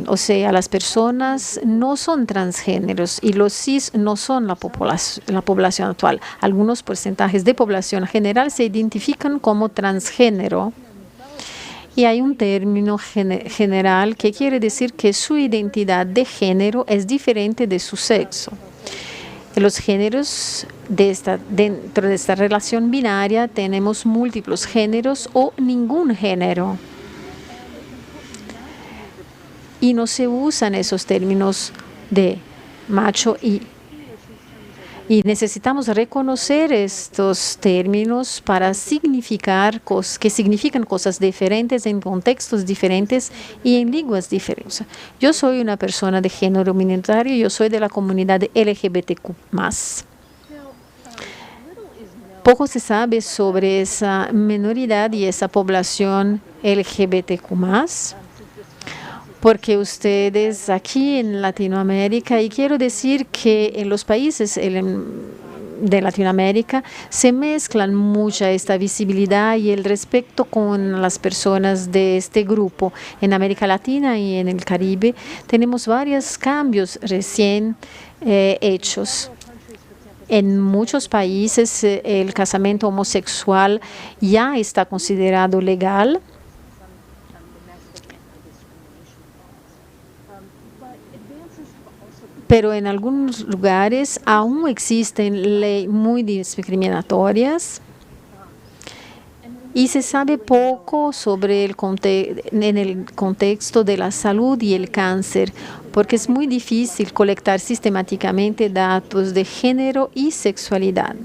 O sea, las personas no son transgéneros y los cis no son la población actual. Algunos porcentajes de población general se identifican como transgénero. Y hay un término general que quiere decir que su identidad de género es diferente de su sexo. Los géneros dentro de esta relación binaria tenemos múltiples géneros o ningún género. Y no se usan esos términos de macho y necesitamos reconocer estos términos para significar que significan cosas diferentes en contextos diferentes y en lenguas diferentes. Yo soy una persona de género minoritario, yo soy de la comunidad LGBTQ+. Poco se sabe sobre esa minoridad y esa población LGBTQ+. porque ustedes aquí en Latinoamérica, y quiero decir que en los países de Latinoamérica se mezclan mucha esta visibilidad y el respeto con las personas de este grupo. En América Latina y en el Caribe tenemos varios cambios recién hechos. En muchos países el casamiento homosexual ya está considerado legal. Pero en algunos lugares aún existen leyes muy discriminatorias y se sabe poco sobre en el contexto de la salud y el cáncer, porque es muy difícil colectar sistemáticamente datos de género y sexualidad.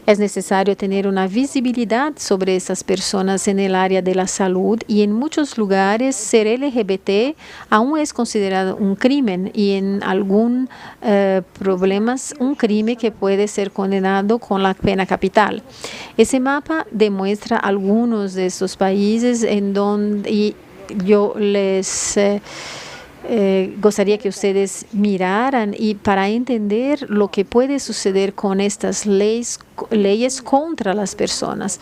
Es necesario tener una visibilidad sobre esas personas en el área de la salud y en muchos lugares ser LGBT aún es considerado un crimen y en algunos problemas un crimen que puede ser condenado con la pena capital. Ese mapa demuestra algunos de estos países en donde yo les gustaría que ustedes miraran y para entender lo que puede suceder con estas leyes contra las personas.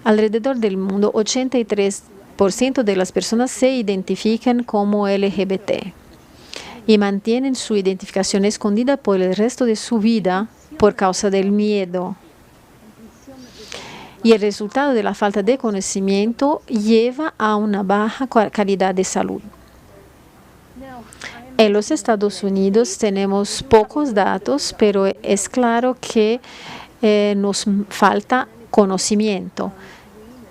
Alrededor del mundo, 83% de las personas se identifican como LGBT y mantienen su identificación escondida por el resto de su vida por causa del miedo. Y el resultado de la falta de conocimiento lleva a una baja calidad de salud. En los Estados Unidos tenemos pocos datos, pero es claro que nos falta conocimiento.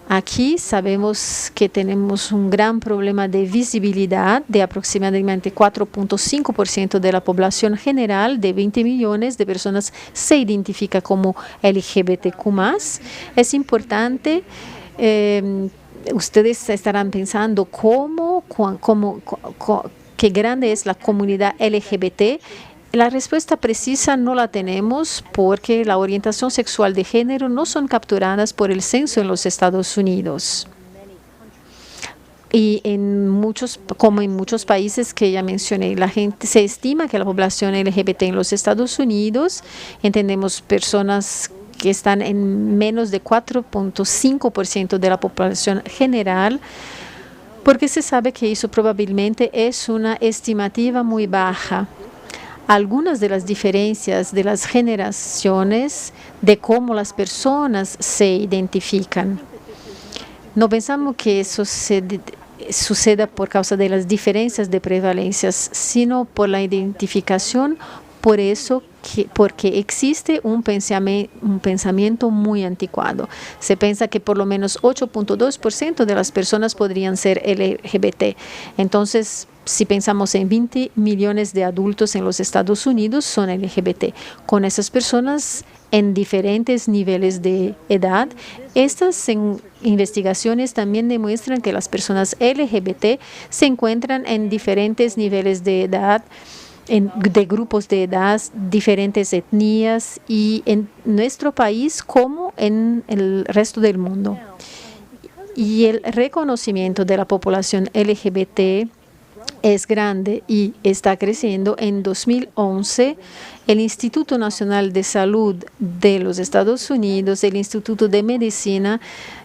Aquí sabemos que tenemos un gran problema de visibilidad de aproximadamente 4.5% de la población general de 20 millones de personas se identifica como LGBTQ+. Es importante, ustedes estarán pensando qué grande es la comunidad LGBT. La respuesta precisa no la tenemos porque la orientación sexual de género no son capturadas por el censo en los Estados Unidos. Y como en muchos países que ya mencioné, se estima que la población LGBT en los Estados Unidos, entendemos personas que están en menos de 4.5% de la población general, porque se sabe que eso probablemente es una estimativa muy baja. Algunas de las diferencias de las generaciones de cómo las personas se identifican. No pensamos que eso suceda por causa de las diferencias de prevalencias, sino por la identificación, porque existe un pensamiento muy anticuado. Se piensa que por lo menos 8.2% de las personas podrían ser LGBT. Entonces, si pensamos en 20 millones de adultos en los Estados Unidos son LGBT. Con esas personas en diferentes niveles de edad, estas investigaciones también demuestran que las personas LGBT se encuentran en diferentes niveles de edad, de grupos de edad, diferentes etnias y en nuestro país como en el resto del mundo. Y el reconocimiento de la población LGBT es grande y está creciendo. En 2011, el Instituto Nacional de Salud de los Estados Unidos, el Instituto de Medicina,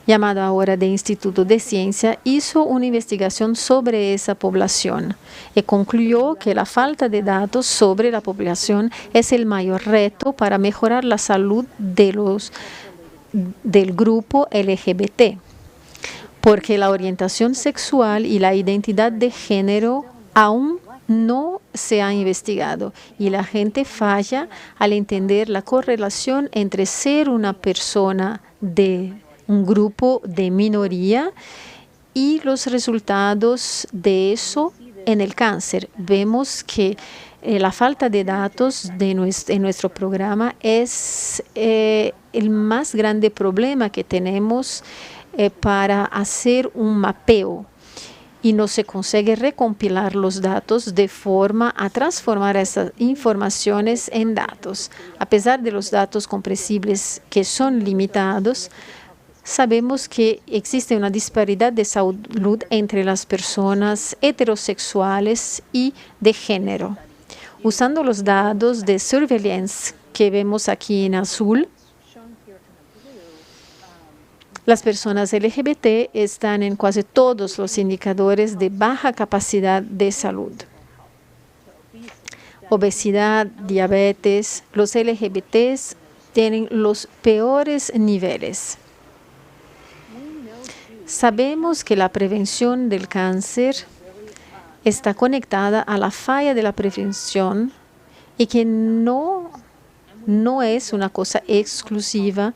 llamado ahora de Instituto de Ciencia, hizo una investigación sobre esa población y concluyó que la falta de datos sobre la población es el mayor reto para mejorar la salud del grupo LGBT. Porque la orientación sexual y la identidad de género aún no se ha investigado y la gente falla al entender la correlación entre ser una persona de un grupo de minoría y los resultados de eso en el cáncer. Vemos que la falta de datos en nuestro programa es el más grande problema que tenemos para hacer un mapeo y no se consigue recompilar los datos de forma a transformar esas informaciones en datos. A pesar de los datos comprensibles que son limitados, sabemos que existe una disparidad de salud entre las personas heterosexuales y de género. Usando los datos de surveillance que vemos aquí en azul, las personas LGBT están en casi todos los indicadores de baja capacidad de salud. Obesidad, diabetes, los LGBTs tienen los peores niveles. Sabemos que la prevención del cáncer está conectada a la falla de la prevención y que no es una cosa exclusiva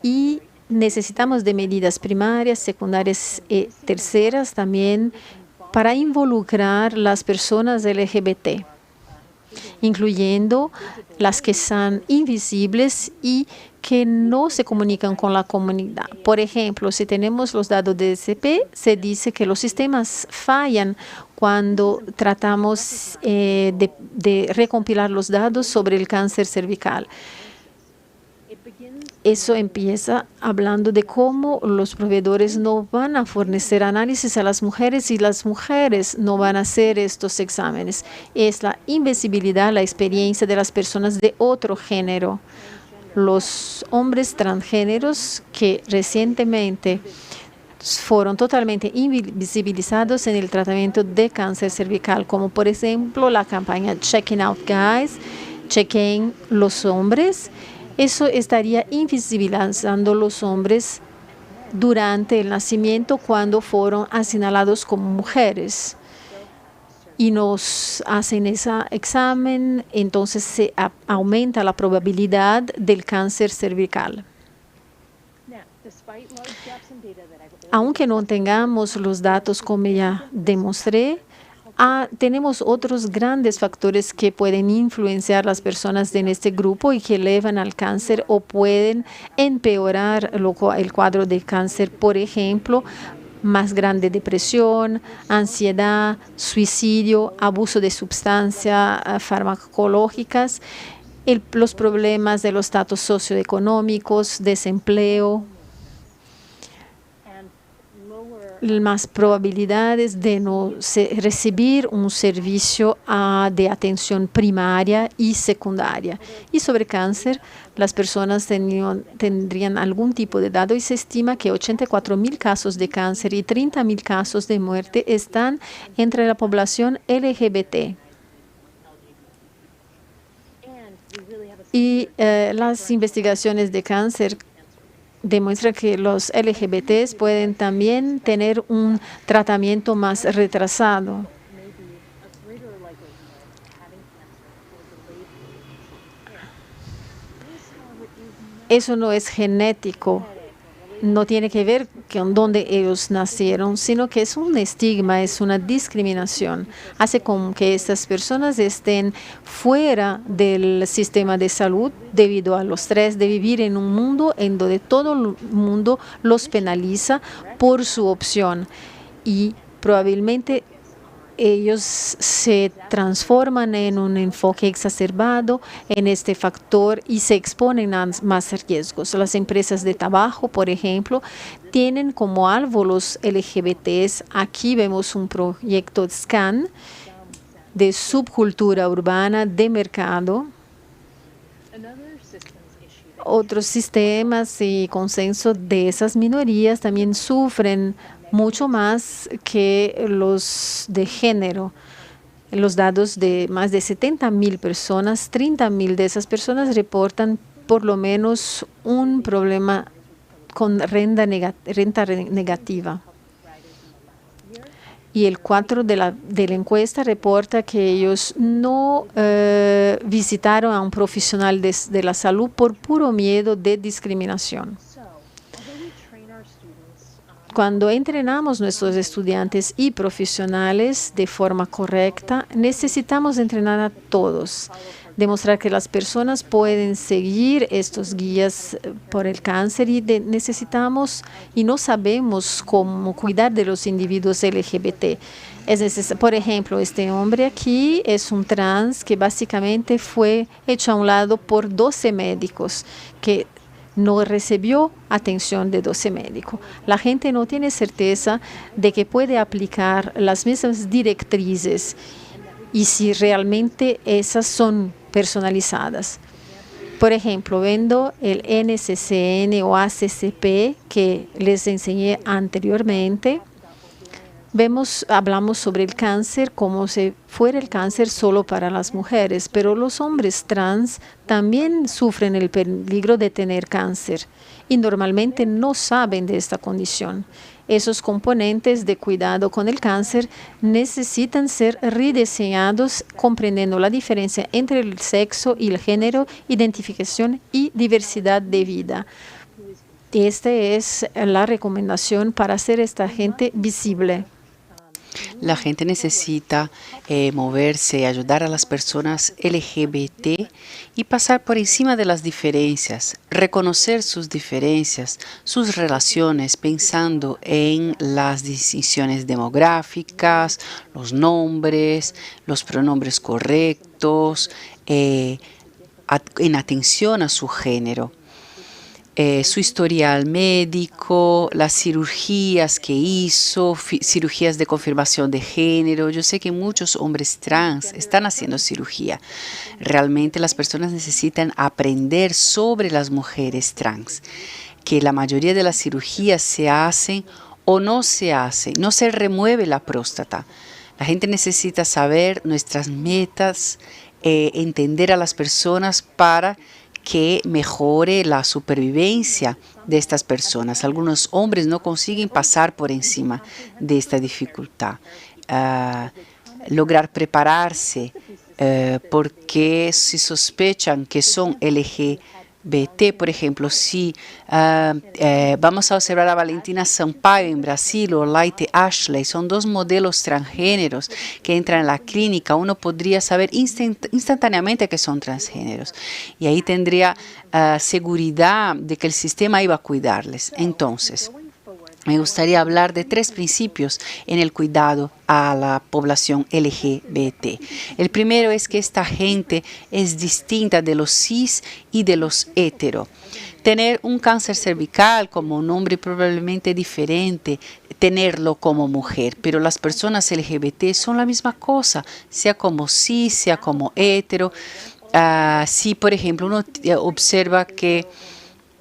y necesitamos de medidas primarias, secundarias y terceras también para involucrar las personas LGBT, incluyendo las que son invisibles y que no se comunican con la comunidad. Por ejemplo, si tenemos los datos de DSP, se dice que los sistemas fallan cuando tratamos de recompilar los datos sobre el cáncer cervical. Eso empieza hablando de cómo los proveedores no van a fornecer análisis a las mujeres y las mujeres no van a hacer estos exámenes. Es la invisibilidad, la experiencia de las personas de otro género. Los hombres transgéneros que recientemente fueron totalmente invisibilizados en el tratamiento de cáncer cervical, como por ejemplo la campaña Checking Out Guys, chequen los hombres. Eso estaría invisibilizando los hombres durante el nacimiento cuando fueron asignados como mujeres. Y nos hacen ese examen, entonces se aumenta la probabilidad del cáncer cervical. Aunque no tengamos los datos como ya demostré, tenemos otros grandes factores que pueden influenciar a las personas en este grupo y que llevan al cáncer o pueden empeorar el cuadro de cáncer. Por ejemplo, más grande depresión, ansiedad, suicidio, abuso de sustancias farmacológicas, los problemas de los estatus socioeconómicos, desempleo, más probabilidades de no recibir un servicio de atención primaria y secundaria. Y sobre cáncer, las personas tendrían algún tipo de dato y se estima que 84,000 casos de cáncer y 30,000 casos de muerte están entre la población LGBT. Y las investigaciones de cáncer demuestra que los LGBTs pueden también tener un tratamiento más retrasado. Eso no es genético, no tiene que ver con dónde ellos nacieron, sino que es un estigma, es una discriminación. Hace con que estas personas estén fuera del sistema de salud debido al estrés de vivir en un mundo en donde todo el mundo los penaliza por su opción. Y probablemente ellos se transforman en un enfoque exacerbado en este factor y se exponen a más riesgos. Las empresas de trabajo, por ejemplo, tienen como alvo los LGBTs. Aquí vemos un proyecto SCAN de subcultura urbana de mercado. Otros sistemas y consenso de esas minorías también sufren mucho más que los de género. Los datos de más de 70,000 personas, 30,000 de esas personas reportan por lo menos un problema con renta negativa. Y el 4 de la encuesta reporta que ellos no visitaron a un profesional de la salud por puro miedo de discriminación. Cuando entrenamos nuestros estudiantes y profesionales de forma correcta, necesitamos entrenar a todos, demostrar que las personas pueden seguir estos guías por el cáncer y necesitamos y no sabemos cómo cuidar de los individuos LGBT. Por ejemplo, este hombre aquí es un trans que básicamente fue hecho a un lado por 12 médicos que no recibió atención de 12 médico. La gente no tiene certeza de que puede aplicar las mismas directrices y si realmente esas son personalizadas. Por ejemplo, viendo el NCCN o ACCP que les enseñé anteriormente, hablamos sobre el cáncer como si fuera el cáncer solo para las mujeres, pero los hombres trans también sufren el peligro de tener cáncer y normalmente no saben de esta condición. Esos componentes de cuidado con el cáncer necesitan ser rediseñados comprendiendo la diferencia entre el sexo y el género, identificación y diversidad de vida. Esta es la recomendación para hacer esta gente visible. La gente necesita moverse, ayudar a las personas LGBT y pasar por encima de las diferencias, reconocer sus diferencias, sus relaciones, pensando en las distinciones demográficas, los nombres, los pronombres correctos, en atención a su género. Su historial médico, las cirugías que hizo, cirugías de confirmación de género. Yo sé que muchos hombres trans están haciendo cirugía. Realmente las personas necesitan aprender sobre las mujeres trans, que la mayoría de las cirugías se hacen o no se hacen, no se remueve la próstata. La gente necesita saber nuestras metas, entender a las personas para que mejore la supervivencia de estas personas. Algunos hombres no consiguen pasar por encima de esta dificultad. Lograr prepararse porque si sospechan que son LGBT, por ejemplo, si vamos a observar a Valentina Sampaio en Brasil o Laite Ashley, son dos modelos transgéneros que entran en la clínica, uno podría saber instantáneamente que son transgéneros y ahí tendría seguridad de que el sistema iba a cuidarles. Entonces, me gustaría hablar de 3 principios en el cuidado a la población LGBT. El primero es que esta gente es distinta de los cis y de los hetero. Tener un cáncer cervical como un hombre probablemente diferente, tenerlo como mujer, pero las personas LGBT son la misma cosa, sea como cis, sea como hetero. Si, por ejemplo, uno observa que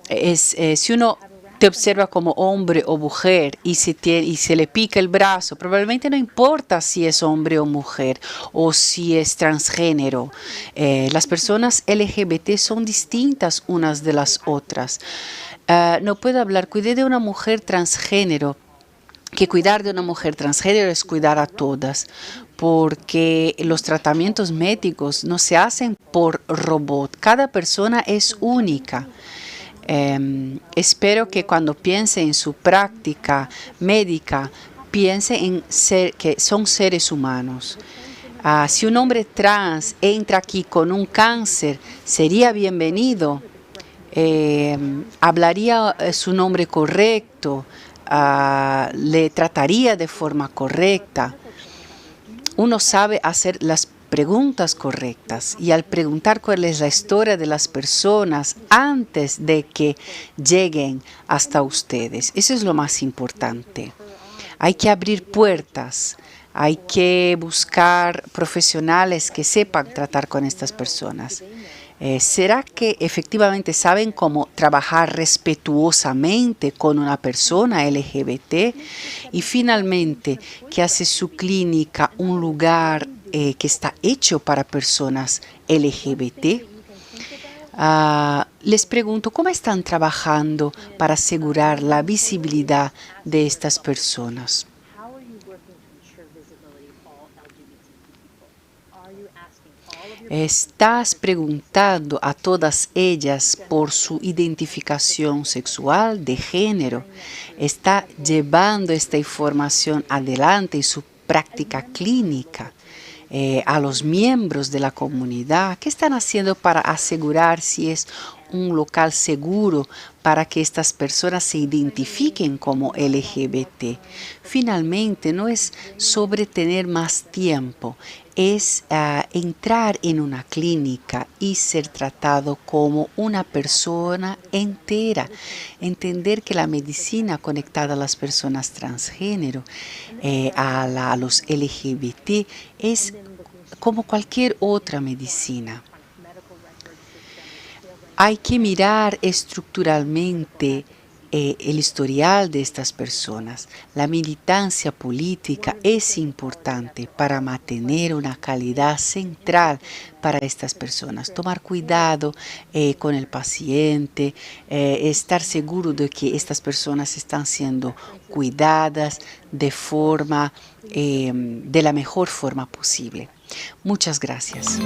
si uno te observa como hombre o mujer y se le pica el brazo, probablemente no importa si es hombre o mujer o si es transgénero. Las personas LGBT son distintas unas de las otras. No puedo hablar, cuidé de una mujer transgénero, que cuidar de una mujer transgénero es cuidar a todas, porque los tratamientos médicos no se hacen por robot, cada persona es única. Espero que cuando piense en su práctica médica, piense en que son seres humanos. Si un hombre trans entra aquí con un cáncer, sería bienvenido. Hablaría su nombre correcto, le trataría de forma correcta. Uno sabe hacer las preguntas correctas y al preguntar cuál es la historia de las personas antes de que lleguen hasta ustedes. Eso es lo más importante. Hay que abrir puertas, hay que buscar profesionales que sepan tratar con estas personas. ¿Será que efectivamente saben cómo trabajar respetuosamente con una persona LGBT? Y finalmente, ¿qué hace su clínica un lugar que está hecho para personas LGBT? Les pregunto, ¿cómo están trabajando para asegurar la visibilidad de estas personas? ¿Estás preguntando a todas ellas por su identificación sexual de género? ¿Está llevando esta información adelante en su práctica clínica? A los miembros de la comunidad, ¿qué están haciendo para asegurar si es un local seguro para que estas personas se identifiquen como LGBT. Finalmente, no es sobre tener más tiempo, es entrar en una clínica y ser tratado como una persona entera. Entender que la medicina conectada a las personas transgénero, a los LGBT, es como cualquier otra medicina. Hay que mirar estructuralmente el historial de estas personas. La militancia política es importante para mantener una calidad central para estas personas. Tomar cuidado con el paciente, estar seguro de que estas personas están siendo cuidadas de la mejor forma posible. Muchas gracias.